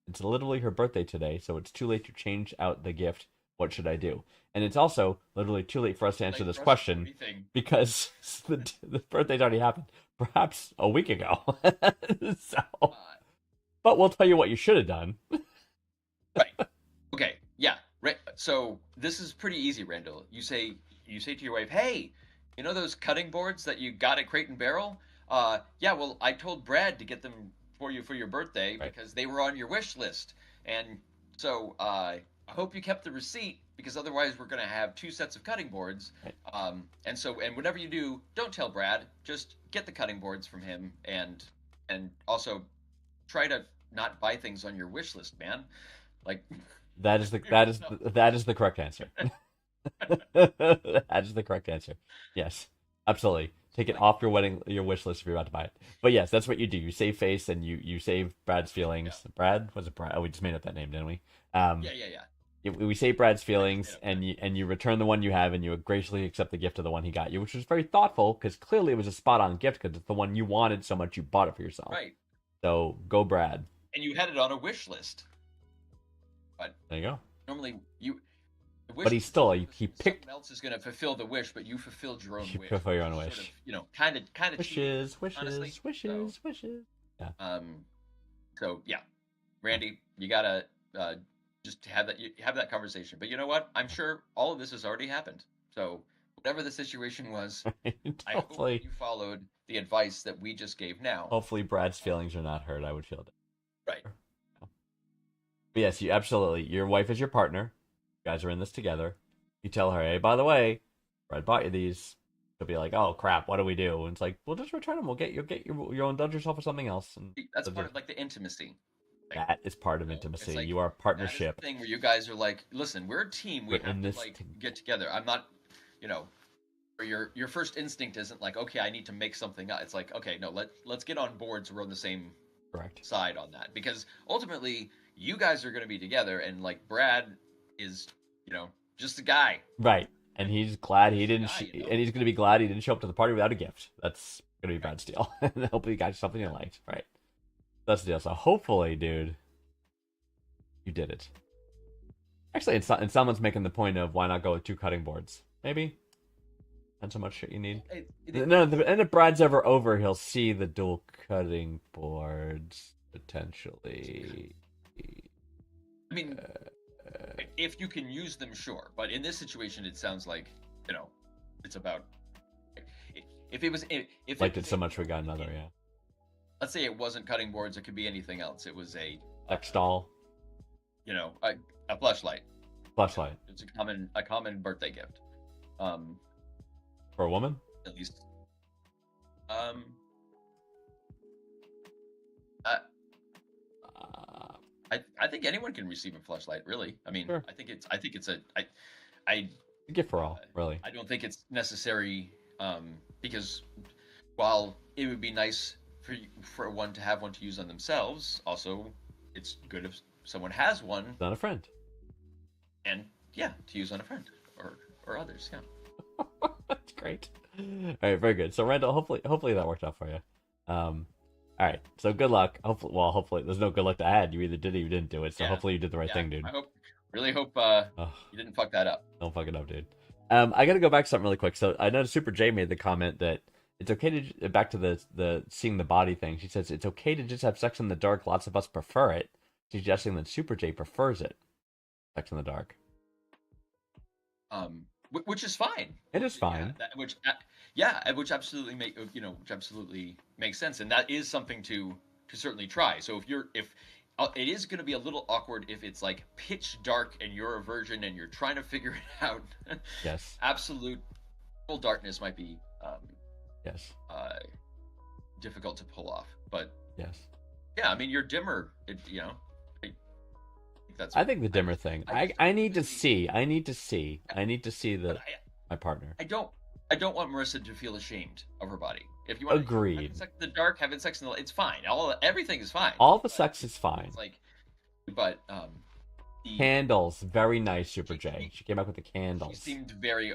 It's literally her birthday today, so it's too late to change out the gift. What should I do? And it's also literally too late for us to answer this question because the birthday's already happened, perhaps a week ago. So, but we'll tell you what you should have done. Right. Okay. Yeah. Right. So this is pretty easy, Randall. You say to your wife, "Hey, you know those cutting boards that you got at Crate and Barrel? Yeah. Well, I told Brad to get them for you for your birthday Right. because they were on your wish list, and so I hope you kept the receipt because otherwise we're gonna have 2 sets of cutting boards. Right. And whatever you do, don't tell Brad. Just get the cutting boards from him, and also try to not buy things on your wish list, man. Like." That is the correct answer. That is the correct answer. Yes, absolutely. Take it off your wish list if you're about to buy it. But yes, that's what you do. You save face and you save Brad's feelings. Yeah. Brad, was it Brad? Oh, we just made up that name, didn't we? Yeah. We save Brad's feelings, Yeah. and you return the one you have, and you graciously accept the gift of the one he got you, which was very thoughtful because clearly it was a spot on gift because it's the one you wanted so much you bought it for yourself. Right. So go, Brad. And you had it on a wish list. But There you go. normally the wish But he's still he picked someone else is going to fulfill the wish, but you fulfilled your own You wish. fulfill your own Sort wish. of, kind of wishes, honestly. wishes. So yeah, Randy, you gotta just have that conversation. But you know what? I'm sure all of this has already happened. So whatever the situation was, I hope hopefully, you followed the advice that we just gave now. hopefully Brad's feelings are not hurt. I would feel Right. better. But yes, you absolutely. Your wife is your partner. You guys are in this together. You tell her, hey, by the way, Brad bought you these. She'll be like, oh crap, what do we do? And it's like, well, just return them. You'll get your indulge yourself with something else. And That's part of like the intimacy. that is part of You know, it's intimacy. like You are a that is the partnership. thing where you guys are like, listen, we're a team. We We're have in to this like to- get together. I'm not, you know, or your first instinct isn't like, okay, I need to make something up. It's like, okay, no, let's get on board so we're on the same Correct. side on that, because ultimately you guys are going to be together, and like Brad is, you know, just a guy. Right. And he's glad he didn't, Yeah, you know. and he's going to be glad he didn't show up to the party without a gift. That's going to be Brad's deal. And hopefully you got something you liked. Right. That's the deal. So hopefully, dude, you did it. Actually, and someone's making the point of why not go with 2 cutting boards? Maybe. Not so much shit you need. No, and if Brad's ever over, he'll see the dual cutting boards potentially. I mean, if you can use them, sure. But in this situation, it sounds like, you know, it's about if it was if Liked it it so much we got another. Yeah. Let's say it wasn't cutting boards; it could be anything else. It was a Sex doll, you know, a fleshlight. flashlight It's a common birthday gift. for a woman. At least. Uh, I think anyone can receive a fleshlight. Really, I mean, Sure. I think it's I A gift for all, really. I don't think it's necessary, because while it would be nice for one to have one to use on themselves, also it's good if someone has one, Not a friend. and yeah, to use on a friend or others. Yeah. That's great. All right, very good. So Randall, hopefully that worked out for you. All right. So good luck. Hopefully there's no good luck to add. You either did it, or you didn't do it. So Yeah. hopefully you did the right Yeah, thing, dude. I really hope Ugh, you didn't fuck that up. don't fuck it up, dude. I got to go back to something really quick. So I noticed Super J made the comment that it's okay to back to the seeing the body thing. She says it's okay to just have sex in the dark. Lots of us prefer it, suggesting that Super J prefers it. Sex in the dark. Which is fine. It is fine. Which absolutely which absolutely makes sense, and that is something to certainly try. So if it is going to be a little awkward if it's like pitch dark and you're a virgin and you're trying to figure it out. Yes. Absolute full darkness might be Yes. difficult to pull off, but Yes. yeah, I mean your dimmer, I think that's. I think the dimmer thing. I need to see. I need to see But my partner. I don't want Marissa to feel ashamed of her body. If you want Agreed. having sex in the dark, having sex in the light, it's fine. Everything is fine. All the But sex is fine. It's like, but the, Candles, very nice, Super J. She came out with the she candles. seemed very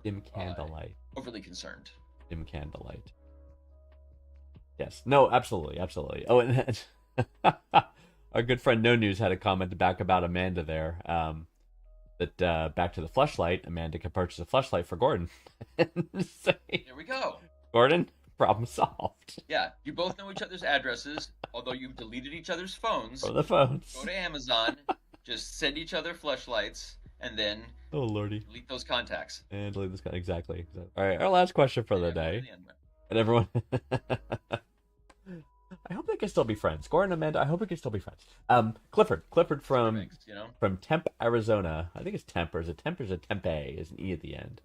Dim candlelight. overly concerned. Dim candlelight. Yes. No, absolutely, absolutely. Oh, and our good friend No News had a comment back about Amanda there. That back to the fleshlight, Amanda can purchase a fleshlight for Gordon. Say, There we go. Gordon, problem solved. Yeah, you both know each other's addresses, although you've deleted each other's phones. For the phones. Go to Amazon, just send each other fleshlights, and then Oh lordy. delete those contacts. And leave this guy exactly. All right, our last question for the day. And everyone, I hope they can still be friends. Gordon and Amanda, I hope we can still be friends. Clifford from Tempe, Arizona. I think it's Tempe. Is it Tempe or is it Tempe? Is an E at the end.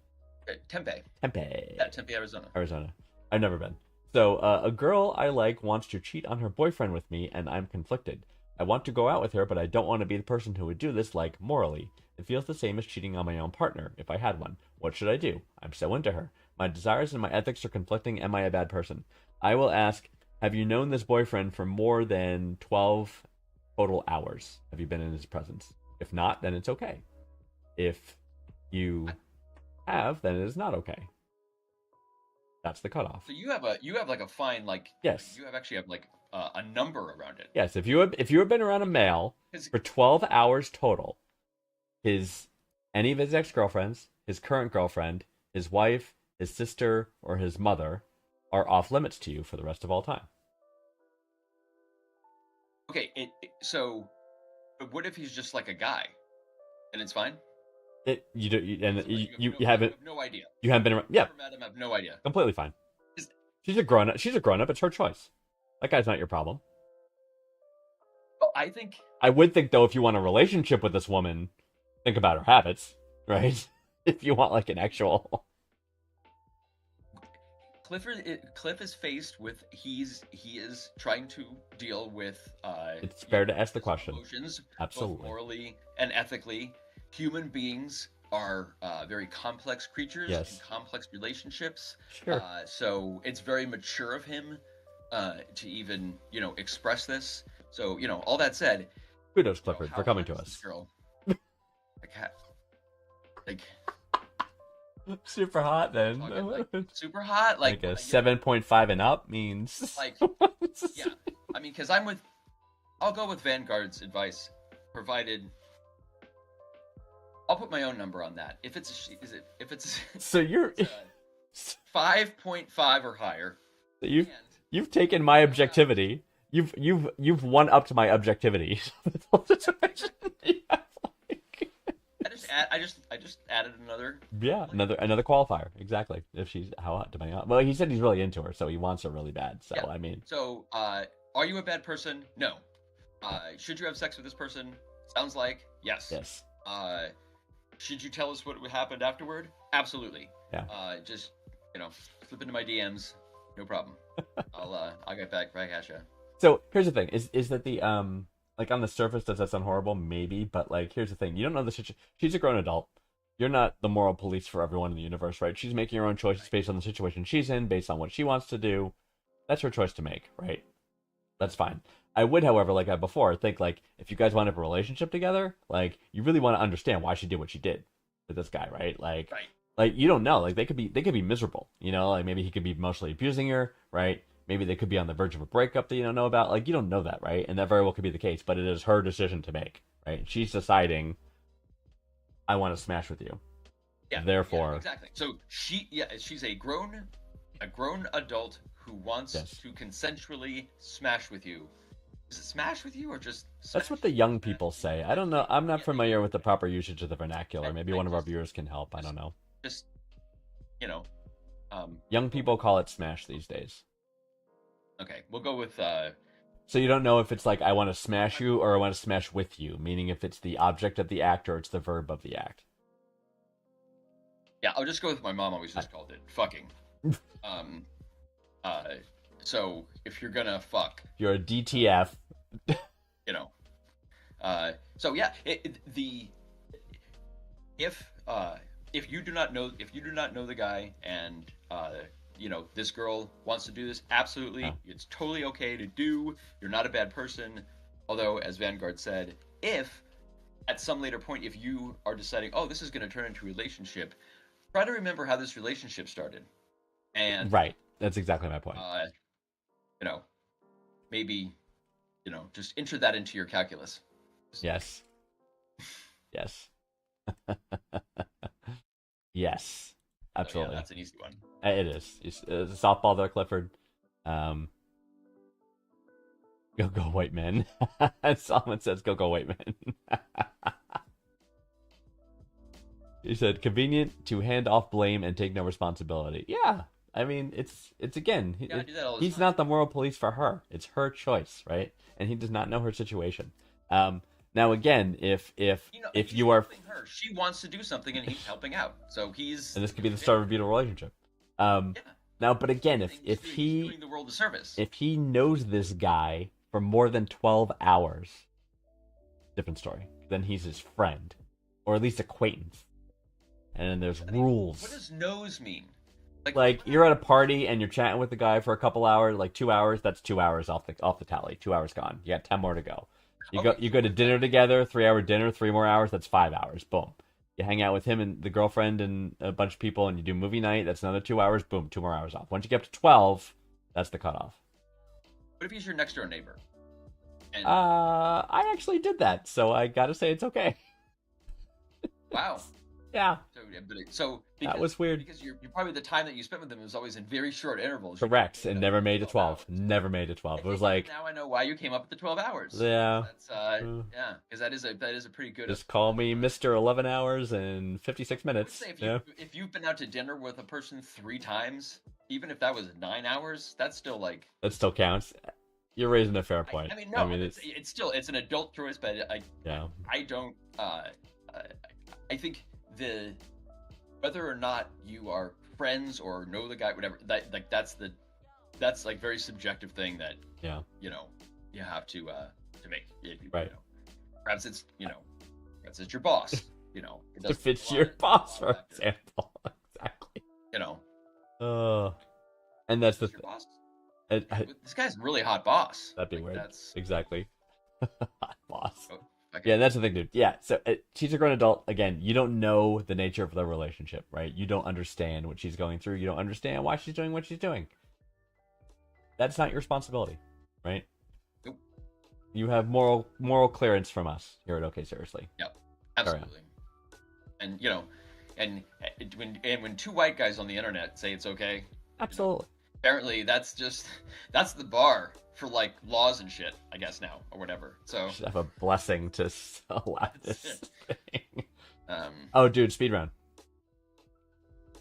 Tempe. Tempe. Yeah, Tempe, Arizona. Arizona. I've never been. So, a girl I like wants to cheat on her boyfriend with me, and I'm conflicted. I want to go out with her, but I don't want to be the person who would do this, like, morally. It feels the same as cheating on my own partner, if I had one. What should I do? I'm so into her. My desires and my ethics are conflicting. Am I a bad person? I will ask, have you known this boyfriend for more than 12 total hours? Have you been in his presence? If not, then it's okay. If you have, then it is not okay. That's the cutoff. So you have like a fine, like, Yes. you actually have like a number around it. Yes, if you have been around a male 'Cause- for 12 hours total, any of his ex-girlfriends, his current girlfriend, his wife, his sister, or his mother are off limits to you for the rest of all time. Okay, so but what if he's just like a guy? Then it's fine? You do, and So, like, you haven't have no idea. you haven't been around. Yeah, Never met him. I have no idea. completely fine. Is- She's a grown up. She's a grown up. It's her choice. That guy's not your problem. Well, I think I would think though, if you want a relationship with this woman, think about her habits, right? If you want like an actual, Cliff is faced with he is trying to deal with it's fair to ask the question. emotions, both Absolutely. morally and ethically. Human beings are very complex creatures Yes. in complex relationships. Sure. So it's very mature of him to even express this. So all that said, Kudos, you know, Clifford, how for coming hot to is this us. girl? like Super hot then. talking, like, super hot, like Like a 7.5 and up means. like yeah. I mean, because I'll go with Vanguard's advice, provided I'll put my own number on that. If it's So you're. 5.5 or higher, So you've and you've taken my objectivity. You've one upped my objectivity. I just added another. Yeah, another qualifier. Exactly. If she's how hot, depending on. Well, he said he's really into her, so he wants her really bad. So Yeah. I mean, So, are you a bad person? No. Should you have sex with this person? Sounds like yes. yes. Should you tell us what happened afterward? Absolutely. Yeah. Just slip into my DMs. No problem. I'll get back at you. So here's the thing: is that the like on the surface does that sound horrible? Maybe, but like here's the thing: you don't know the situation. She's a grown adult. You're not the moral police for everyone in the universe, right? She's making her own choices based on the situation she's in, based on what she wants to do. That's her choice to make, right? That's fine. I would, however, like I before, think like if you guys want to have a relationship together, like you really want to understand why she did what she did with this guy, right? Right. Like you don't know, like they could be miserable, like maybe he could be emotionally abusing her, right? Maybe they could be on the verge of a breakup that you don't know about. Like you don't know that, right? And that very well could be the case, but it is her decision to make, right? She's deciding, I want to smash with you. Yeah. Therefore, yeah, exactly. So she's a grown adult who wants Yes. to consensually smash with you. Is it smash with you or just? that's smash? what the young people say. I don't know. I'm not Yeah, familiar with the proper usage of the vernacular. I- Maybe I one of our just- viewers can help. I don't know. Just Young people call it smash these days. Okay, we'll go with So you don't know if it's like I want to smash you or I want to smash with you, meaning if it's the object of the act or it's the verb of the act. yeah. I'll just go with my mom always just called it fucking. So if you're gonna fuck, You're a DTF. So yeah, if you do not know the guy and this girl wants to do this, absolutely, Yeah. it's totally okay to do. You're not a bad person. Although, as Vanguard said, if at some later point, if you are deciding, oh, this is going to turn into a relationship, try to remember how this relationship started, and Right. That's exactly my point. maybe just enter that into your calculus. Yes. Yes. Yes. So, Absolutely. yeah, that's an easy one. It is. It's a softball there, Clifford. Go white men. Solomon says, go white men. He said, convenient to hand off blame and take no responsibility. Yeah. I mean, it's again, Yeah, I do that all the he's time. not the moral police for her. It's her choice, right? And he does not know her situation. Now again, if He's you are, helping her, she wants to do something, and he's helping out. So he's and this could be the start of a beautiful relationship. Now, but again, if he's doing the world a service. if he knows this guy for more than 12 hours, different story. Then he's his friend, or at least acquaintance. And then there's rules. What does nose mean? Like you're at a party and you're chatting with the guy for a couple hours, like 2 hours. That's 2 hours off the tally. 2 hours gone. You got 10 more to go. You go to dinner together, 3 hour dinner, 3 more hours. That's 5 hours. Boom. You hang out with him and the girlfriend and a bunch of people, and you do movie night. That's another 2 hours. Boom, 2 more hours off. Once you get up to 12, that's the cutoff. What if he's your next door neighbor? And I actually did that, so I gotta say it's okay. wow, Yeah, Because, that was weird. because you're probably the time that you spent with them was always in very short intervals. Correct, and never made it 12. 12 hours. Never made it 12. It was Okay, like, now I know why you came up with the 12 hours. yeah, That's uh, yeah, because that is a pretty good. just call me Mr. 11 hours and 56 I would minutes. say Yeah, if you've been out to dinner with a person 3 times, even if that was 9 hours, that's still like. that still counts. You're raising a fair point. I mean, no, it's still it's an adult choice, but yeah, I don't. I think whether or not you are friends or know the guy, whatever, that's like very subjective thing that yeah, you have to make. Right. Perhaps it's perhaps it's your boss. It doesn't if it's take a your lot boss, of for effort, example. Exactly. You know, And that's the it's your boss. thing. This guy's a really hot boss. That'd be Like, weird. That's Exactly. Boss. okay. Yeah, that's the thing, dude. Yeah, so she's a grown adult. Again, you don't know the nature of the relationship, right? You don't understand what she's going through. You don't understand why she's doing what she's doing. That's not your responsibility, right? Nope. You have moral clearance from us here at OK Seriously. Yep, absolutely. And when two white guys on the internet say it's okay, Absolutely. apparently that's the bar for like laws and shit, I guess now or whatever. So Should have a blessing to allow this thing. um Oh, dude, speed round.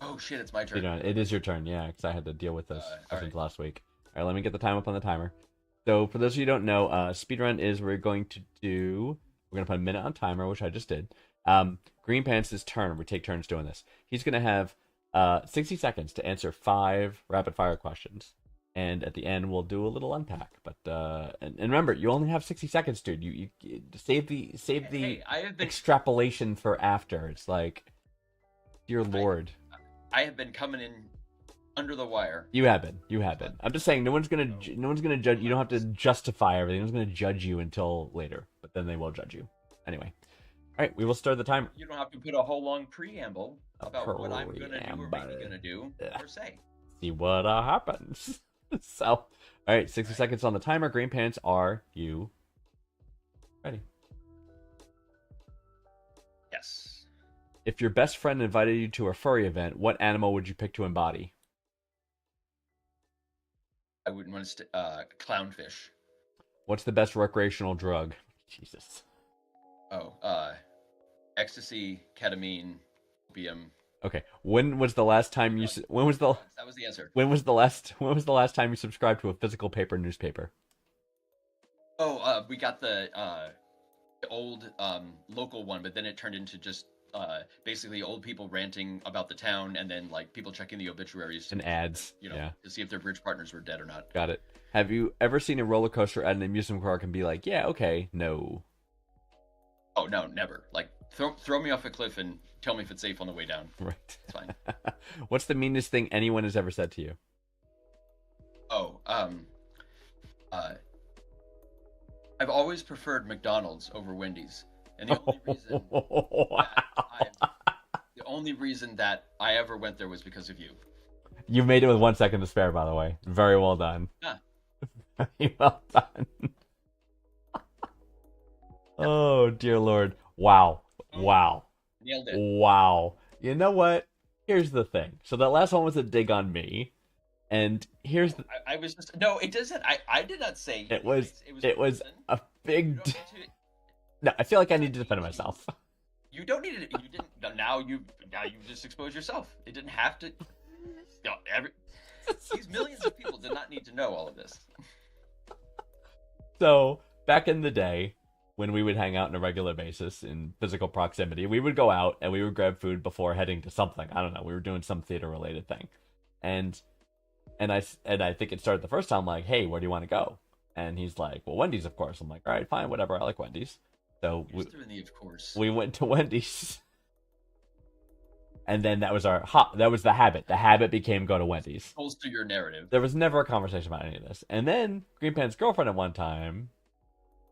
oh shit, it's my turn. Speed round. It is your turn, yeah, because I had to deal with this all since right. last week. All right, let me get the time up on the timer. So for those of you who don't know, speed run is we're going to put a minute on timer, which I just did. Green Pants' turn. We take turns doing this. He's going to have 60 seconds to answer 5 rapid fire questions. And at the end, we'll do a little unpack. But and remember, you only have 60 seconds, dude. You save the Hey, I have been extrapolation for after. It's like, dear Lord. I have been coming in under the wire. You have been. I'm just saying, no one's gonna judge. You don't have to justify everything. No one's gonna judge you until later, but then they will judge you. Anyway, all right, we will start the timer. You don't have to put a whole long preamble about what I'm gonna do or maybe gonna do or say. See what happens. So, all right, 60 seconds on the timer. Green Pants, are you ready? Yes. If your best friend invited you to a furry event, what animal would you pick to embody? I wouldn't want to clownfish. What's the best recreational drug? Jesus. Oh, ecstasy, ketamine, opium. Okay. When was the last time you? When was the? That was the answer. When was the last time you subscribed to a physical paper newspaper? Oh, we got the old local one, but then it turned into just basically old people ranting about the town, and then like people checking the obituaries And ads. to see if their bridge partners were dead or not. Got it. Have you ever seen a roller coaster at an amusement park and be like, yeah, okay, no? Oh no, never. Like throw me off a cliff and tell me if it's safe on the way down. Right. It's fine. What's the meanest thing anyone has ever said to you? Oh, I've always preferred McDonald's over Wendy's, and the only reason that I ever went there was because of you. You made it with 1 second to spare, by the way. Very well done. Yeah. Very well done. Oh, dear Lord. Wow. Wow. Nailed it. Wow. You know what? Here's the thing. So that last one was a dig on me. And here's the... I was just... No, it doesn't. I did not say... It was a big... No, I feel like I need to defend myself. You don't need it. You didn't... Now you just exposed yourself. It didn't have to... No, these millions of people did not need to know all of this. So, back in the day, when we would hang out on a regular basis in physical proximity, we would go out and we would grab food before heading to something. I don't know. We were doing some theater-related thing. And I think it started the first time like, hey, where do you want to go? And he's like, well, Wendy's, of course. I'm like, all right, fine, whatever. I like Wendy's. So of course. we went to Wendy's. And then that was the habit. The habit became go to Wendy's. Bolster your narrative. There was never a conversation about any of this. And then Green Pant's girlfriend at one time,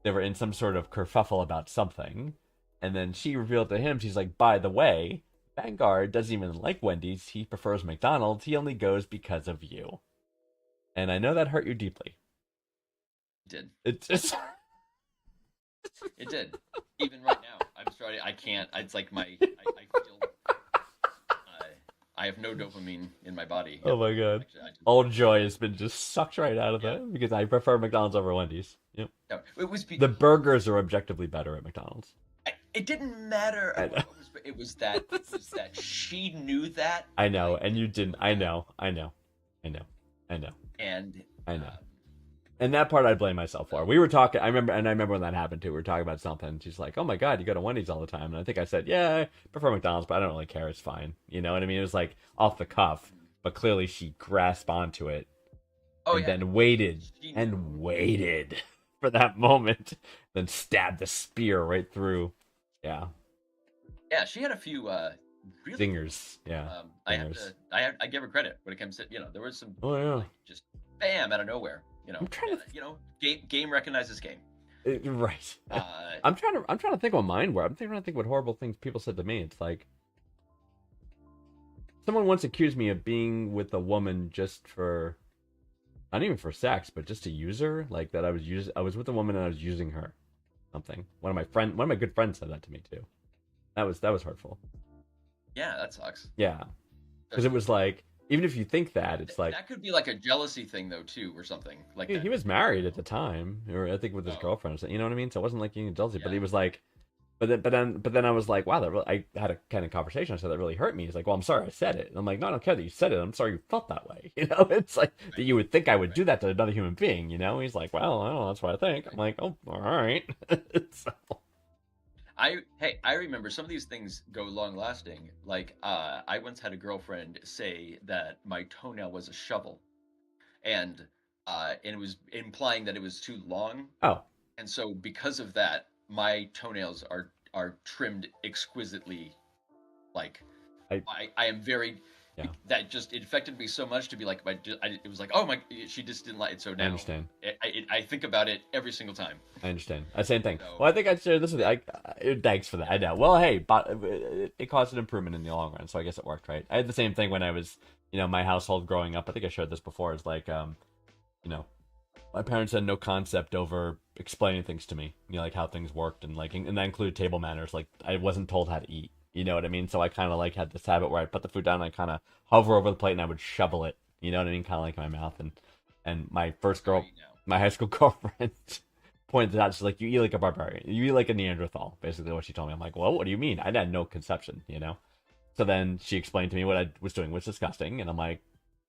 they were in some sort of kerfuffle about something. And then she revealed to him, she's like, by the way, Vanguard doesn't even like Wendy's. He prefers McDonald's. He only goes because of you. And I know that hurt you deeply. It did. It just... It did. Even right now, I'm starting. I can't. It's like I feel I have no dopamine in my body. Oh my god. Actually, I do. All joy has been just sucked right out of it because I prefer McDonald's over Wendy's. Yep. No, it was The burgers are objectively better at McDonald's. it didn't matter. I know. It was that she knew that. I know, like, and you didn't. I know. And And that part I blame myself for. We were talking. I remember when that happened too. We were talking about something. She's like, "Oh my god, you go to Wendy's all the time." And I think I said, "Yeah, I prefer McDonald's, but I don't really care. It's fine." You know what I mean? It was like off the cuff, but clearly she grasped onto it and then waited She and waited for that moment, then stabbed the spear right through. Yeah, yeah, she had a few really. zingers. Yeah, zingers. I give her credit when it comes to there was some Oh yeah. like, just bam out of nowhere. I'm trying to. Game recognizes game. Right. Uh, I'm trying to think what mine were. I'm trying to think what horrible things people said to me. It's like someone once accused me of being with a woman just for, not even for sex, but just to use her. Like that I was with a woman and I was using her. Something. One of my good friends said that to me too. That was hurtful. yeah, that sucks. Yeah, because it was like, even if you think that, it's like That could be like a jealousy thing though too, or something like that. he was married at the time, or I think with his Oh. girlfriend. Or something, you know what I mean? So it wasn't like being jealousy, but Yeah. he was like, but then I was like, wow, that really, I had a kind of conversation. I said that really hurt me. He's like, well, I'm sorry I said it. And I'm like, no, I don't care that you said it. I'm sorry you felt that way. You know, it's like that you would think I would do that to another human being. You know, he's like, well, I don't know, that's what I think. I'm like, oh, all right. So, I remember some of these things go long lasting. Like I once had a girlfriend say that my toenail was a shovel, and it was implying that it was too long. oh, And so because of that, my toenails are trimmed exquisitely. Like I am very. Yeah. That just it affected me so much to be like it was like, oh my, she just didn't like it. So now I understand. I think about it every single time. I understand. Same thing. So- Well, I think I shared this with you. Thanks for that. I know. Well, hey, but it caused an improvement in the long run, so I guess it worked, right? I had the same thing when I was, my household growing up. I think I shared this before. It's like, my parents had no concept over explaining things to me, like how things worked, and and that included table manners. Like I wasn't told how to eat. You know what I mean? So I kind of like had this habit where I put the food down and I kind of hover over the plate and I would shovel it. You know what I mean? Kind of like in my mouth. And my first girl, Right now. my high school girlfriend, pointed out, she's like, you eat like a barbarian. You eat like a Neanderthal, basically what she told me. I'm like, well, what do you mean? I had no conception, So then she explained to me what I was doing was disgusting. And I'm like,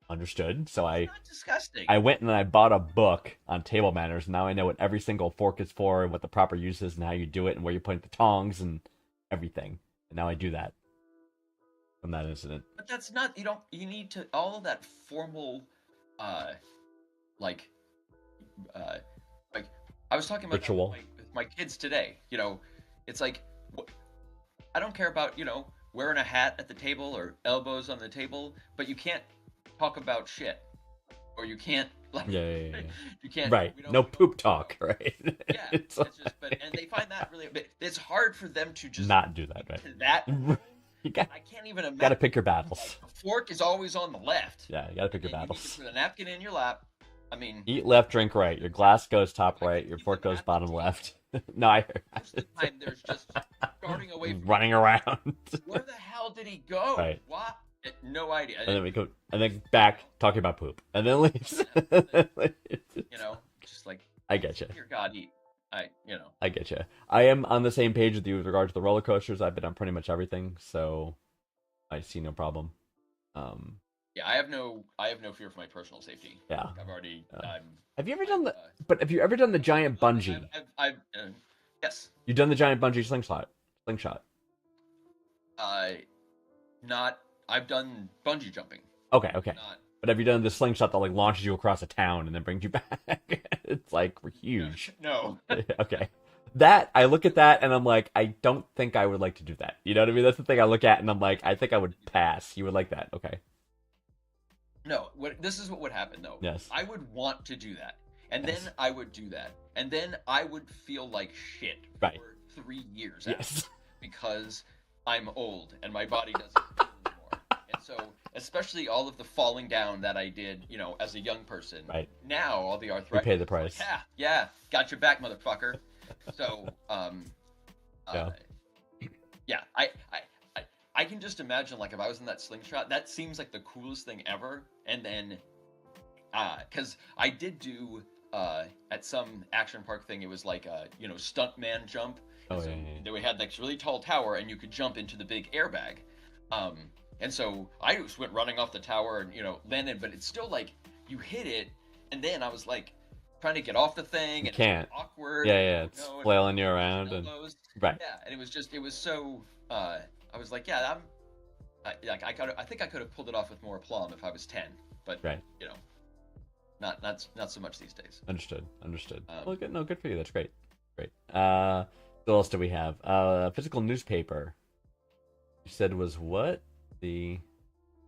understood. So It's not disgusting. I went and I bought a book on table manners. Now I know what every single fork is for and what the proper use is and how you do it and where you put the tongs and everything. And now I do that from that incident. But that's not, you need to, all of that formal, like I was talking about that Ritual. with my kids today, it's like, I don't care about, wearing a hat at the table or elbows on the table, but you can't talk about shit. Or you can't, like, Yeah. you can't, Right. we don't- No poop talk, right? Yeah, It's it's just, and they find that really, it's hard for them to just, not do that, right? that, You I can't even imagine. gotta pick your battles. Like, a fork is always on the left. Yeah, you gotta pick your and you need battles. to put a napkin in your lap. I mean, Eat left, drink right. Your glass goes top right. Your fork goes bottom left. No, I most of the time there's just starting away from running around. where the hell did he go? Right. What? No idea. And then we go, and then back talking about poop, and then leaves. Just like, I get you. dear God, eat. I get you. I am on the same page with you with regard to the roller coasters. I've been on pretty much everything, so I see no problem. Yeah, I have no fear for my personal safety. Yeah. I've already. Have you ever done the? But have you ever done the giant bungee? Yes. You've done the giant bungee slingshot. Not. I've done bungee jumping. Okay. Not. But have you done the slingshot that like launches you across a town and then brings you back? It's like huge. No. Okay. That I look at that and I'm like, I don't think I would like to do that. You know what I mean? That's the thing I look at and I'm like, I think I would pass. You would like that? Okay. No. This is what would happen though. Yes. I would want to do that, and Yes. then I would do that, and then I would feel like shit Right. for 3 years Yes. because I'm old and my body doesn't feel anymore. And so, especially all of the falling down that I did, as a young person. Right. Now all the You arthritis. pay the price. Yeah, got your back, motherfucker. So, Yeah. yeah, I can just imagine, like, if I was in that slingshot, that seems like the coolest thing ever. And then, because I did do at some action park thing, it was like a stuntman jump. Oh, And so yeah. they had like this really tall tower, and you could jump into the big airbag. And so I just went running off the tower and landed, but it's still like you hit it, and then I was like trying to get off the thing, You and can't. it's awkward. Yeah, it's and flailing you around and elbows. right. Yeah, and it was so. I was like, yeah, I think I could have pulled it off with more aplomb if I was 10, but Right. not so much these days. Understood. Um, Well, good. No, good for you. That's great. Great. What else do we have? Physical newspaper. You said was what?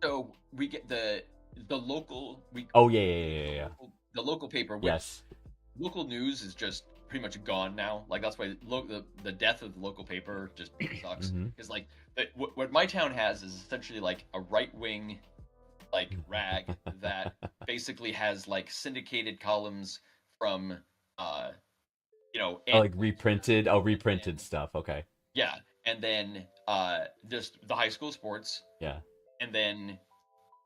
So we get the local Oh, yeah. the local paper. Which Yes. local news is just pretty much gone now. Like that's why the death of the local paper just sucks. Mhm. Because like what my town has is essentially like a right wing like rag that basically has like syndicated columns from Oh, like reprinted. Oh, reprinted and- stuff. Okay. yeah, and then just the high school sports, Yeah. and then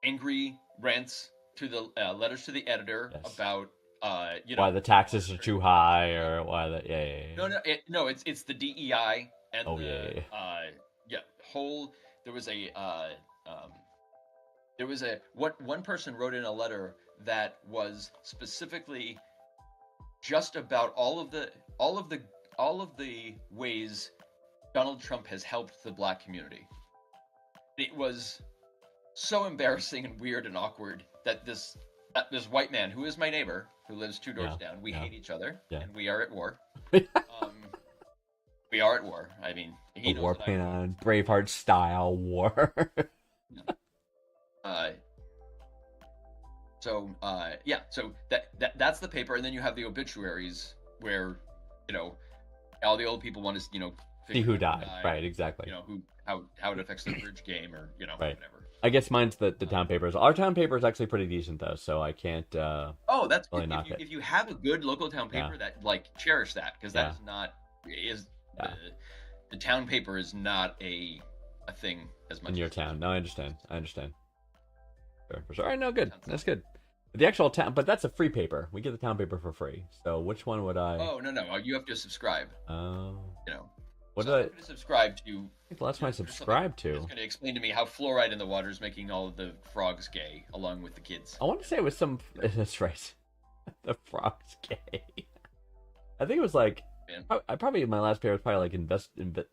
angry rants to the letters to the editor Yes. about Why the taxes are too high, or why the no, it's the DEI and Oh, the yeah. whole there was a what one person wrote in a letter that was specifically just about all of the ways Donald Trump has helped the black community. It was so embarrassing and weird and awkward that this white man, who is my neighbor, who lives 2 doors down, we hate each other, Yeah. and we are at war. We are at war. I mean, he A knows war that paint on Braveheart style war. So that's the paper, and then you have the obituaries where all the old people want to See figure who out died. Right. Exactly. how it affects the bridge game, or Right. whatever. I guess mine's the town papers. Our town paper is actually pretty decent though, so I can't. Oh, that's Really if knock you, it. if you have a good local town paper, Yeah. that like cherish that, because that is not Yeah. the town paper is not a thing as much In your as town. No, I understand. Sure, for sure. All right, no, good. That's good. But the actual town, but that's a free paper. We get the town paper for free. So which one would I? Oh no, you have to subscribe. What So did I? I'm going to subscribe to. I think the last one I there's something subscribed that's to. going to explain to me how fluoride in the water is making all of the frogs gay, along with the kids. I want to say it was some. That's right. The frog's gay. I think it was like. Man. I probably my last paper was probably like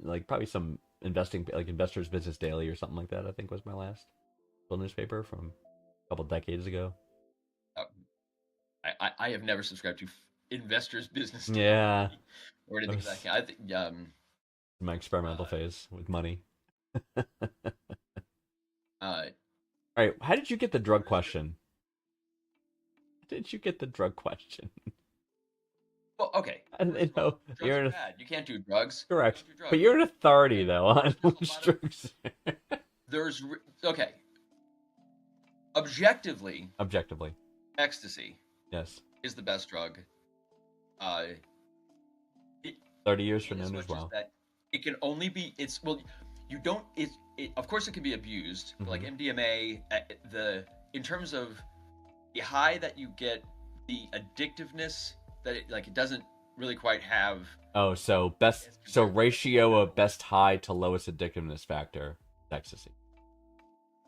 like probably some investing, like Investors Business Daily or something like that. I think was my last little newspaper from a couple decades ago. I have never subscribed to Investors Business Yeah, or anything like that. I think my experimental phase with money. All right, how did you get the drug question? Did you get the drug question? well, okay. I know Drugs you're are in a, bad. You can't do drugs. correct, Don't do drugs. but you're an authority though on There's a which lot of- drugs. Okay. Objectively, Objectively, ecstasy yes. is the best drug. 30 years from In as now much as well. that it can only be you don't of course it can be abused, but like MDMA in terms of the high that you get, the addictiveness that it doesn't really quite have. Oh, so ratio of best high to lowest addictiveness factor, ecstasy.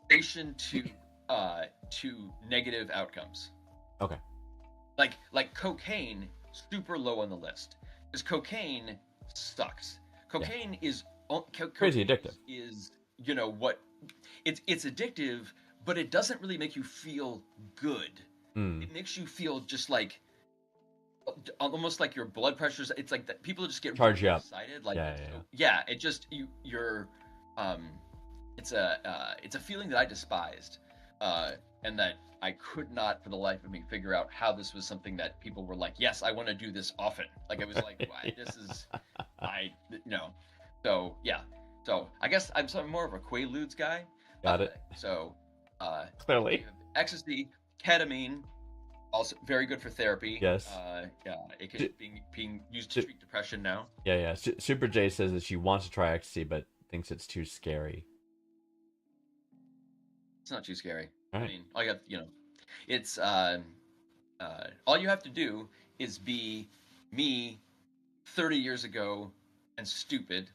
Relation to negative outcomes. Okay. Like cocaine, super low on the list, because cocaine sucks. Cocaine is Crazy cocaine addictive. Is what? It's addictive, but it doesn't really make you feel good. Hmm. It makes you feel just like almost like your blood pressure's. It's like that people just get Charge you really up. excited. Like Yeah. it just you're it's a feeling that I despised, and that I could not for the life of me figure out how this was something that people were like, yes, I want to do this often. Like it was like, why, this is so yeah. So I guess I'm more of a Quaaludes guy. Got it. So Clearly. ecstasy, ketamine, also very good for therapy. Yes. It can being used to treat depression now. Yeah. Super J says that she wants to try ecstasy, but thinks it's too scary. It's not too scary. All I right. mean, all you have, it's all you have to do is be me 30 years ago and stupid,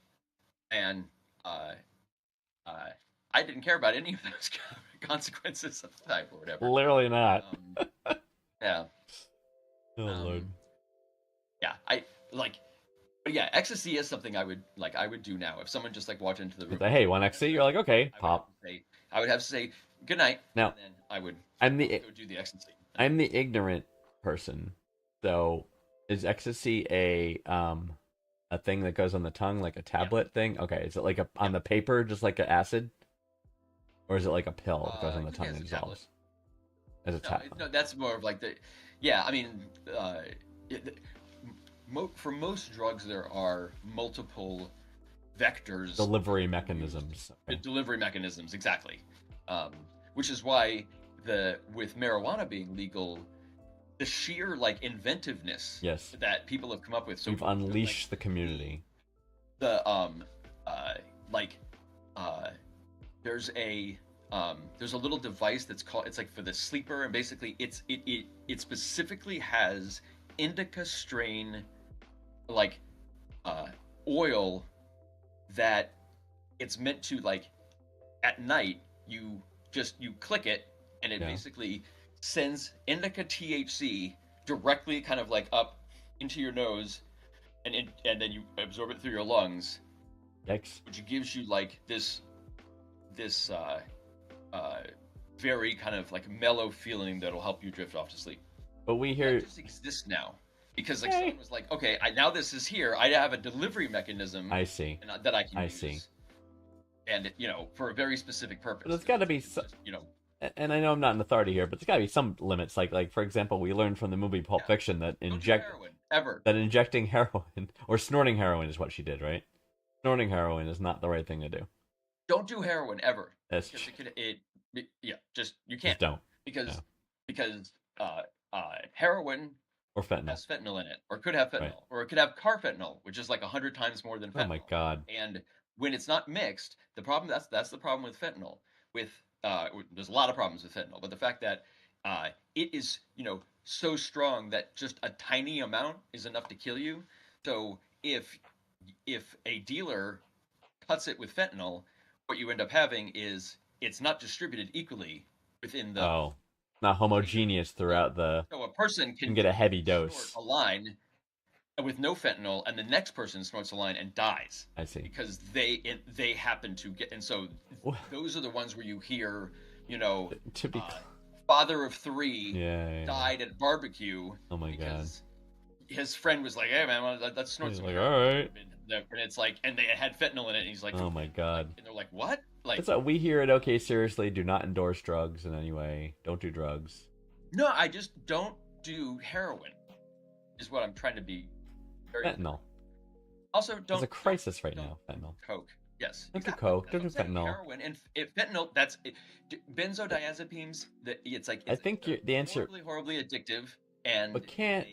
and uh, uh, I didn't care about any of those consequences at the time or whatever. Literally not. Yeah, Oh Lord. yeah. I like, but yeah, ecstasy is something I would do now if someone just like walked into the room. Say, hey, want ecstasy? You're like, okay, pop. I would have to say good night. Now, and then I would I'm go do the ecstasy. I'm the ignorant person. So, is ecstasy a thing that goes on the tongue, like a tablet thing? Okay, is it like on the paper, just like an acid, or is it like a pill that goes on the tongue and dissolves? As a tablet. No, that's more of like the, yeah. I mean, for most drugs, there are multiple vectors, Delivery mechanisms. Okay. delivery mechanisms, exactly. Which is why with marijuana being legal, the sheer like inventiveness Yes. that people have come up with. So You've unleashed the community. The there's a little device that's called, it's like for the sleeper, and basically it specifically has indica strain like oil that it's meant to, like, at night you click it and it basically sends indica THC directly kind of like up into your nose, and then you absorb it through your lungs. Yikes. Which gives you like this very kind of like mellow feeling that'll help you drift off to sleep. But we hear that just exists now because like someone was like, okay, now this is here. I have a delivery mechanism. I see. That I can I use. see. And for a very specific purpose. But there's got to be and I know I'm not an authority here, but there's got to be some limits. Like for example, we learned from the movie Pulp Fiction that injecting heroin or snorting heroin is what she did, right? Snorting heroin is not the right thing to do. Don't do heroin ever. That's you can't. Just don't. Because heroin or fentanyl has fentanyl in it, or could have fentanyl, or it could have carfentanil, which is like 100 times more than fentanyl. Oh my god! And when it's not mixed, the problem that's the problem with fentanyl. There's a lot of problems with fentanyl, but the fact that it is so strong that just a tiny amount is enough to kill you. So if a dealer cuts it with fentanyl, what you end up having is it's not distributed equally within the not homogeneous throughout the. So a person can get a heavy dose. A line with no fentanyl, and the next person snorts a line and dies. I see. Because they happen to get, and so those are the ones where you hear, father of three died at barbecue. Oh my god! His friend was like, "Hey man, let's snort some." Like, all right. And it's like, and they had fentanyl in it, and he's like, "Oh my god!" And they're like, "What?" Like, that's what we hear at OK Seriously. Do not endorse drugs in any way. Don't do drugs. No, I just don't do heroin. Is what I'm trying to be. Fentanyl. Also, don't. There's a crisis right now. Fentanyl. Coke. Yes. Don't do coke. Don't do fentanyl. Heroin and fentanyl. That's benzodiazepines. It's like. I think the answer. Horribly addictive, and but can't.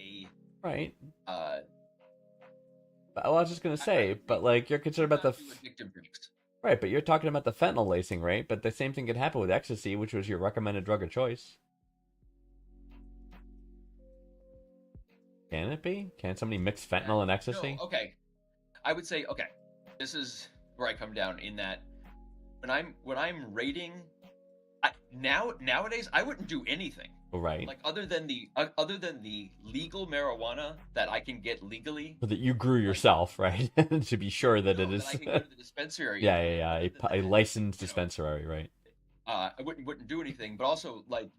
Right. But I was just gonna say, but like you're concerned about the. Addictive drinks. Right, but you're talking about the fentanyl lacing, right? But the same thing could happen with ecstasy, which was your recommended drug of choice. Can it be? Can somebody mix fentanyl and ecstasy? No, okay. I would say, okay, this is where I come down in that when I'm rating, nowadays I wouldn't do anything. Right. Like other than the legal marijuana that I can get legally. So that you grew yourself, right? To be sure that it is. That I can go to the dispensary. Yeah. A licensed dispensary, right? I wouldn't do anything, but also like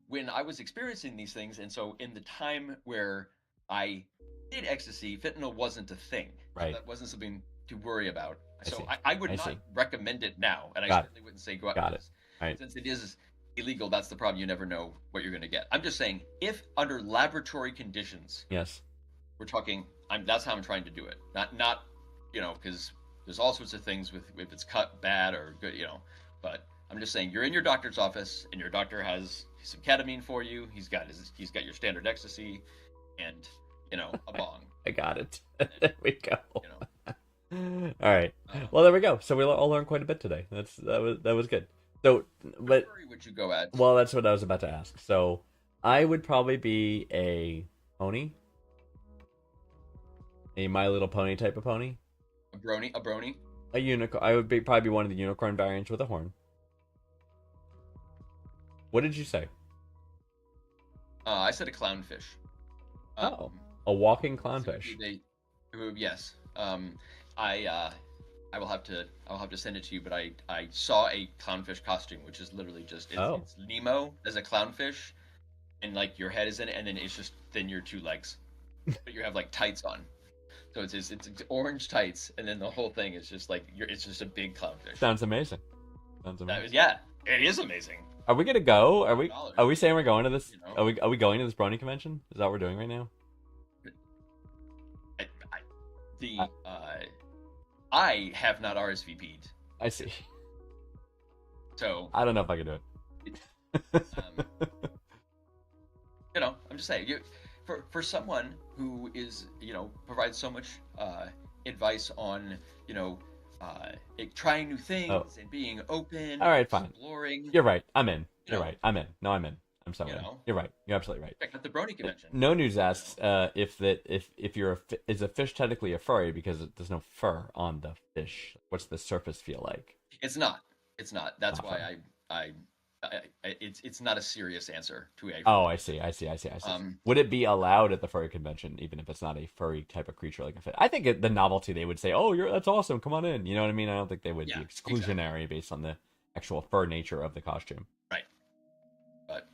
when I was experiencing these things, and so in the time where I did ecstasy, fentanyl wasn't a thing. Right. So that wasn't something to worry about. So I would not recommend it now, and I certainly wouldn't say go out. Got it. Right. Since it is illegal, that's the problem. You never know what you're going to get. I'm just saying, if under laboratory conditions, yes, we're talking. That's how I'm trying to do it. Not because there's all sorts of things with if it's cut bad or good, But I'm just saying, you're in your doctor's office, and your doctor has some ketamine for you. He's got your standard ecstasy, and a bong. I got it. There we go. All right. Well, there we go. So we all learned quite a bit today. That was good. So, but Furry would you go at? well, that's what I was about to ask. So, I would probably be a pony, a My Little Pony type of pony, A brony? A brony? a unicorn. I would be probably one of the unicorn variants with a horn. What did you say? I said a clownfish. Oh, a walking So clownfish. yes. I will have to send it to you. But I saw a clownfish costume, which is literally just Oh. it's Nemo as a clownfish, and like your head is in it, and then it's just then your two legs, but you have like tights on. So it's orange tights, and then the whole thing is just like it's just a big clownfish. Sounds amazing. Sounds That amazing. was, yeah, it is amazing. Are we gonna go? Are we saying we're going to this? You know? Are we going to this brony convention? Is that what we're doing right now? The I have not RSVP'd, I see. so I don't know if I can do it. I'm just saying, for someone who is, provides so much advice on, trying new things and being open, All right, fine. exploring. You're right. I'm in. You You're know. right. I'm in. No, I'm in. I'm so You in. know. You're right. You're absolutely right. Check out the Brony convention. No News asks if you're is a fish technically a furry because there's no fur on the fish. What's the surface feel like? It's not. It's not. That's Okay. why it's not a serious answer to a. Oh, I see. Would it be allowed at the furry convention, even if it's not a furry type of creature like a fish? I think the novelty they would say, "Oh, that's awesome. Come on in." You know what I mean? I don't think they would Yeah, be exclusionary based on the actual fur nature of the costume. Right. But,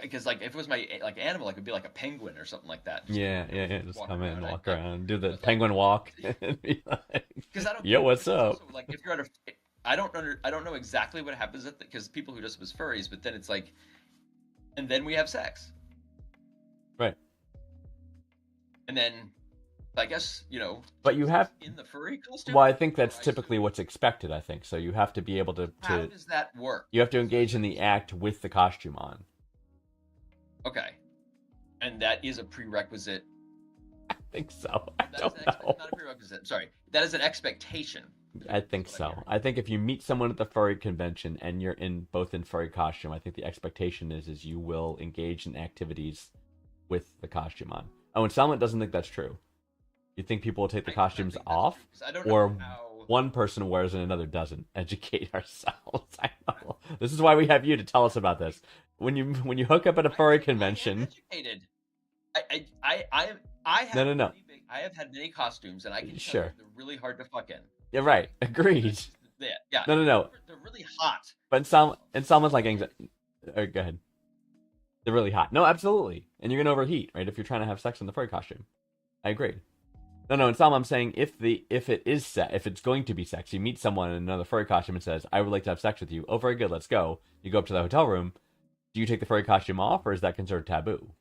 because if it was my animal, it could be like a penguin or something like that. Yeah. Just walk come in, around. walk around, do the like- penguin walk, and be like, Because I don't. "Yo, what's because up?" Also, like if you're at a, I don't know exactly what happens at because people who just was furries, but then it's like, and then we have sex, Right. and then, I guess But you have. in the furry costume. Well, I think that's Or I typically assume- what's expected. I think so. You have to be able to. How does that work? You have to engage in the act with the costume on. Okay, and that is a prerequisite. I think so. I That's don't an know. not a prerequisite. Sorry, that is an expectation. I think That's what I'm so. hearing. I think if you meet someone at the furry convention and you're in furry costume, I think the expectation is you will engage in activities with the costume on. Oh, and Salman doesn't think that's true. You think people will take the I don't costumes think that's off, true, 'cause I don't know or how. one person wears and another doesn't? Educate ourselves. I know. This is why we have you to tell us about this. When you hook up at a furry I am convention, educated. I have No. I have had many costumes, and I can tell Sure. you they're really hard to fuck in. you're right. Agreed. Yeah. No. They're really hot. But in Salman's like anxiety. Go ahead. They're really hot. No, absolutely. And you're gonna overheat, right? If you're trying to have sex in the furry costume. I agree. No. In Salman, I'm saying if it's going to be sex, you meet someone in another furry costume and says, "I would like to have sex with you." Oh, very good. Let's go. You go up to the hotel room. Do you take the furry costume off, or is that considered taboo?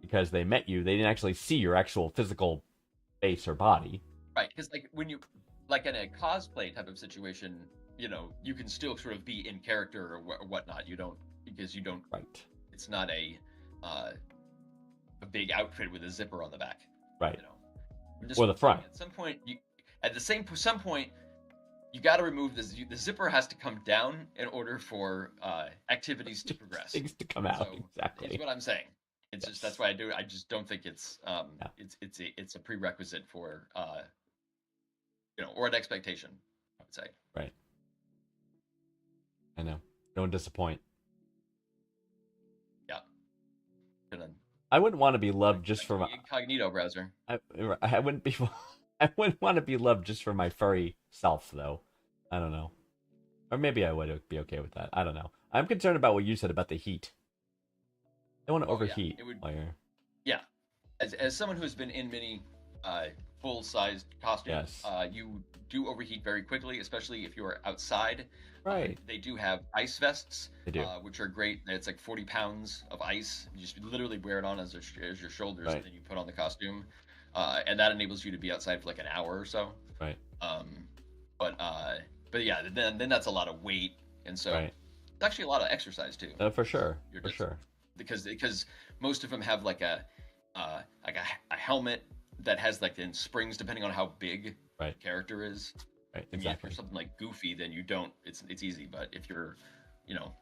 Because they met you, they didn't actually see your actual physical face or body. Right, because when you in a cosplay type of situation, you can still sort of be in character or whatnot. You don't because you don't. Right. It's not a big outfit with a zipper on the back. Right. Just Or the front. At some point, some point, you got to remove this. The zipper has to come down in order for activities to progress. Things to come out. So, Exactly. Is what I'm saying. It's just that's why I do. I just don't think it's Yeah. it's a prerequisite for or an expectation. I would say. Right. I know. Don't disappoint. Yeah. Gonna I wouldn't want to be loved just for the my. incognito browser. I wouldn't be. I wouldn't want to be loved just for my furry self, though. I don't know. Or maybe I would be okay with that. I don't know. I'm concerned about what you said about the heat. I don't want to Oh, yeah. overheat. It would- while you're- Yeah, as someone who's been in many full-sized costumes, Yes. you do overheat very quickly, especially if you're outside. Right. They do have ice vests, They do. which are great. It's like 40 pounds of ice. You just literally wear it on as your shoulders, Right. and then you put on the costume, and that enables you to be outside for like an hour or so. Right. But yeah, then that's a lot of weight, and so Right. it's actually a lot of exercise too. For sure. You're For just- sure. because most of them have like a helmet that has like in springs depending on how big Right. character is. Right. I mean, if Exactly. you're something like Goofy, then you don't. It's easy. But if you're, you know,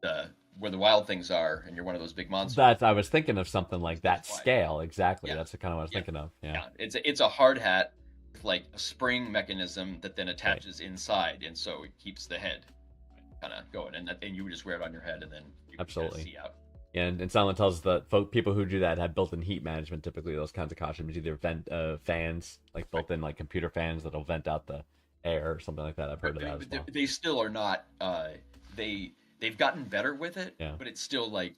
the where the wild things are, and you're one of those big monsters, That's I was thinking of something like that That's why. scale. Exactly. Yeah. That's kind of what I was Yeah. thinking of. Yeah. yeah, it's a hard hat with like a spring mechanism that then attaches inside, and so it keeps the head kind of going, and you would just wear it on your head, and then you can kinda Absolutely. see out. And Silent tells us that people who do that have built-in heat management. Typically, those kinds of costumes either vent fans, like built-in like computer fans that'll vent out the air or something like that. I've heard of that as But well. they still are not. They've gotten better with it, Yeah. but it's still like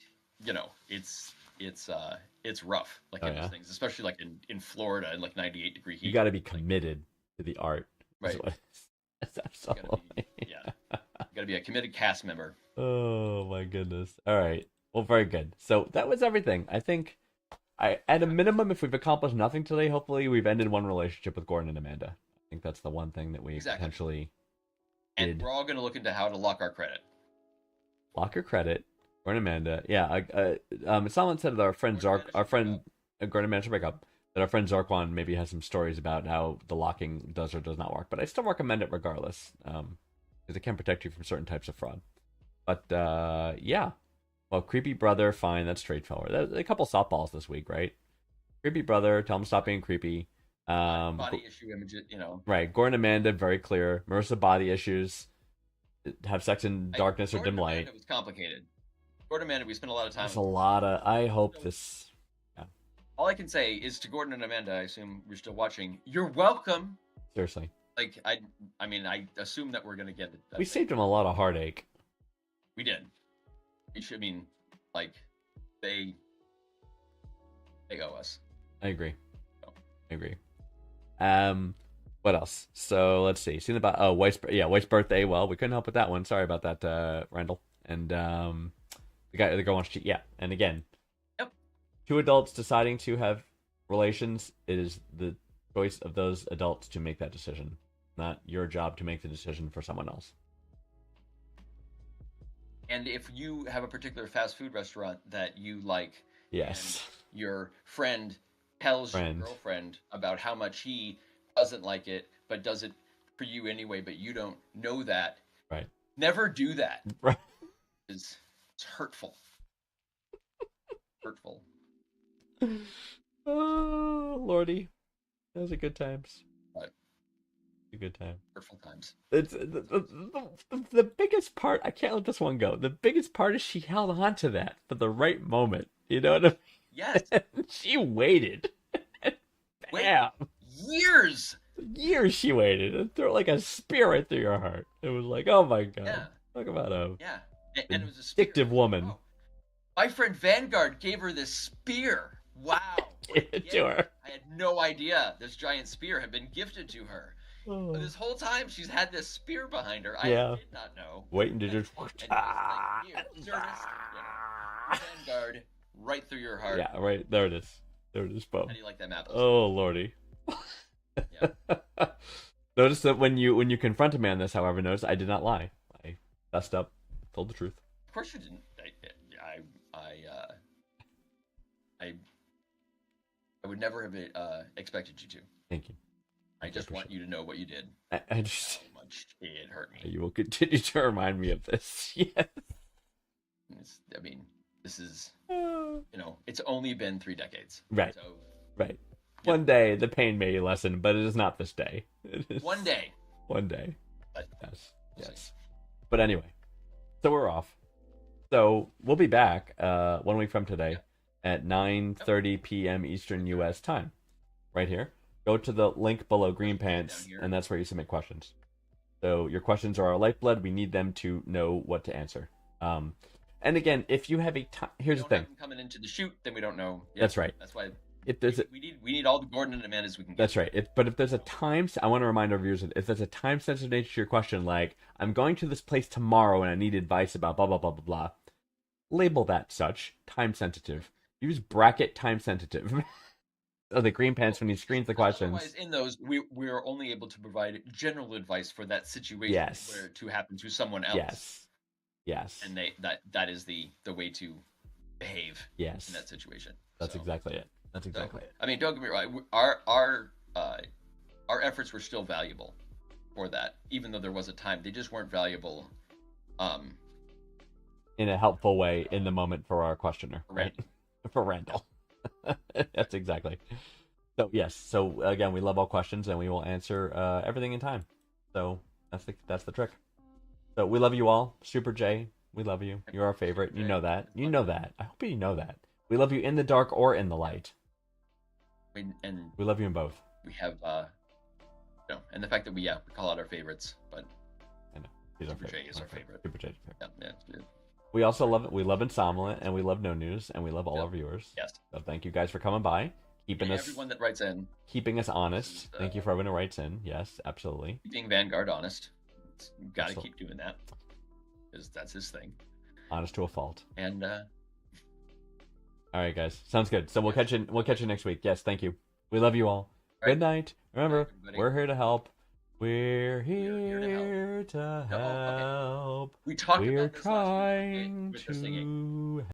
it's rough like Oh, in yeah? those things, especially like in Florida in like 98-degree heat. You got to be Like, committed to the art. is Right. what- That's gotta absolutely. yeah, got to be a committed cast member. Oh my goodness. All right. Well, very good. So that was everything. I think at a minimum, if we've accomplished nothing today, hopefully we've ended one relationship with Gordon and Amanda. I think that's the one thing that we Exactly. potentially And did. we're all going to look into how to lock our credit. Lock your credit. Gordon and Amanda. Yeah. Someone said that our friend Gordon and Amanda should Gordon and Amanda should break up. That our friend Zarquan maybe has some stories about how the locking does or does not work. But I still recommend it regardless. Because it can protect you from certain types of fraud. But yeah. Well, creepy brother, fine, that's straightforward. There's a couple softballs this week, right? Creepy brother, tell him to stop being creepy. Body issue images, Right, Gordon and Amanda, very clear. Marissa, body issues, have sex in darkness or Gordon dim and light. Amanda was complicated. Gordon and Amanda, we spent a lot of time. There's a lot of. I hope this. All I can say is to Gordon and Amanda, I assume you're still watching. You're welcome. Seriously, Like I mean, I assume that we're gonna get it. we saved him a lot of heartache. We did. We should. I mean, like they owe us. I agree. I agree. What else? So let's see. Seen about White's birthday. Well, we couldn't help with that one. Sorry about that, Randall. And the girl wants to. Yeah, and again, Yep. Two adults deciding to have relations. It is the choice of those adults to make that decision, not your job to make the decision for someone else. And if you have a particular fast food restaurant that you like, Yes. and your friend tells your girlfriend about how much he doesn't like it, but does it for you anyway, but you don't know that. Right. Never do that. Right. It's hurtful. Hurtful. Oh, Lordy. Those are good times. Right. A good time. Hurtful times. It's the biggest part. I can't let this one go. The biggest part is she held on to that for the right moment. You know what I mean? Yes. She waited. Wait. Bam. Years. Years she waited. And threw like a spear right through your heart. It was like, oh my god. Yeah. Talk about a Yeah. And it was a spear. addictive woman. Oh. My friend Vanguard gave her this spear. Wow. Give it to her. I had no idea this giant spear had been gifted to her. Oh. This whole time she's had this spear behind her. Yeah. I did not know. Waiting to just. And he was like, "Here, service, Vanguard, right through your heart." Yeah, right. There it is. There it is. Boom. How do you like that map? Oh lordy. Yeah. Notice that when you confronted me on this, however, notice I did not lie. I fessed up, told the truth. Of course you didn't. I would never have expected you to. Thank you. I just want you to know what you did. I just How much it hurt me. you will continue to remind me of this. Yes. I mean, this is it's only been 3 decades. Right. So Right. One day the pain may lessen, but it is not this day. It is one day. One day. But Yes. we'll Yes. see. But anyway, so we're off. So we'll be back 1 week from today at 9:30 p.m. Eastern U.S. time, right here. Go to the link below Green Pants, Down here. and that's where you submit questions. So your questions are our lifeblood. We need them to know what to answer. And again, if you have a time, here's the Don't thing. have them coming into the shoot, then we don't know. Yeah, That's right. That's why If there's a, we need all the Gordon and Amandas we can get. That's right. But if there's a time, I want to remind our viewers that if there's a time-sensitive nature to your question, like I'm going to this place tomorrow and I need advice about blah blah blah blah blah, label that such time-sensitive. Use bracket time-sensitive. So the Green Pants when he screens the questions. Otherwise, in those, we're only able to provide general advice for that situation Yes. where to happen to someone else. Yes. Yes. And that is the way to behave Yes. in that situation. That's So- exactly it. That's exactly it. I mean, don't get me wrong. our efforts were still valuable for that, even though there was a time they just weren't valuable. In a helpful way in the moment for our questioner, right? For Randall. That's exactly. So yes. So again, we love all questions, and we will answer everything in time. So that's the trick. So we love you all. Super J, we love you. You're our favorite. You know that. You know that. I hope you know that. We love you in the dark or in the light. And We love you in both. we have and the fact that we call out our favorites, but I know. He's our Super J favorite. is our favorite. Super J is our favorite. Yeah, it's good. We also love it. We love Insomniac, and we love No News, and we love all Yep. our viewers. Yes. So thank you guys for coming by, keeping And us everyone that writes in, keeping us honest. This is, Thank you for everyone who writes in. Yes, absolutely. keeping Vanguard honest. You've got to Absolutely. keep doing that, because that's his thing. Honest to a fault. And All right, guys. Sounds good. So we'll catch you. We'll catch you next week. Yes, thank you. We love you all. All Good right. night. Remember, everybody. we're here to help. We're here to help. here to No, okay. help. we talked We're about this last week. trying with the singing. to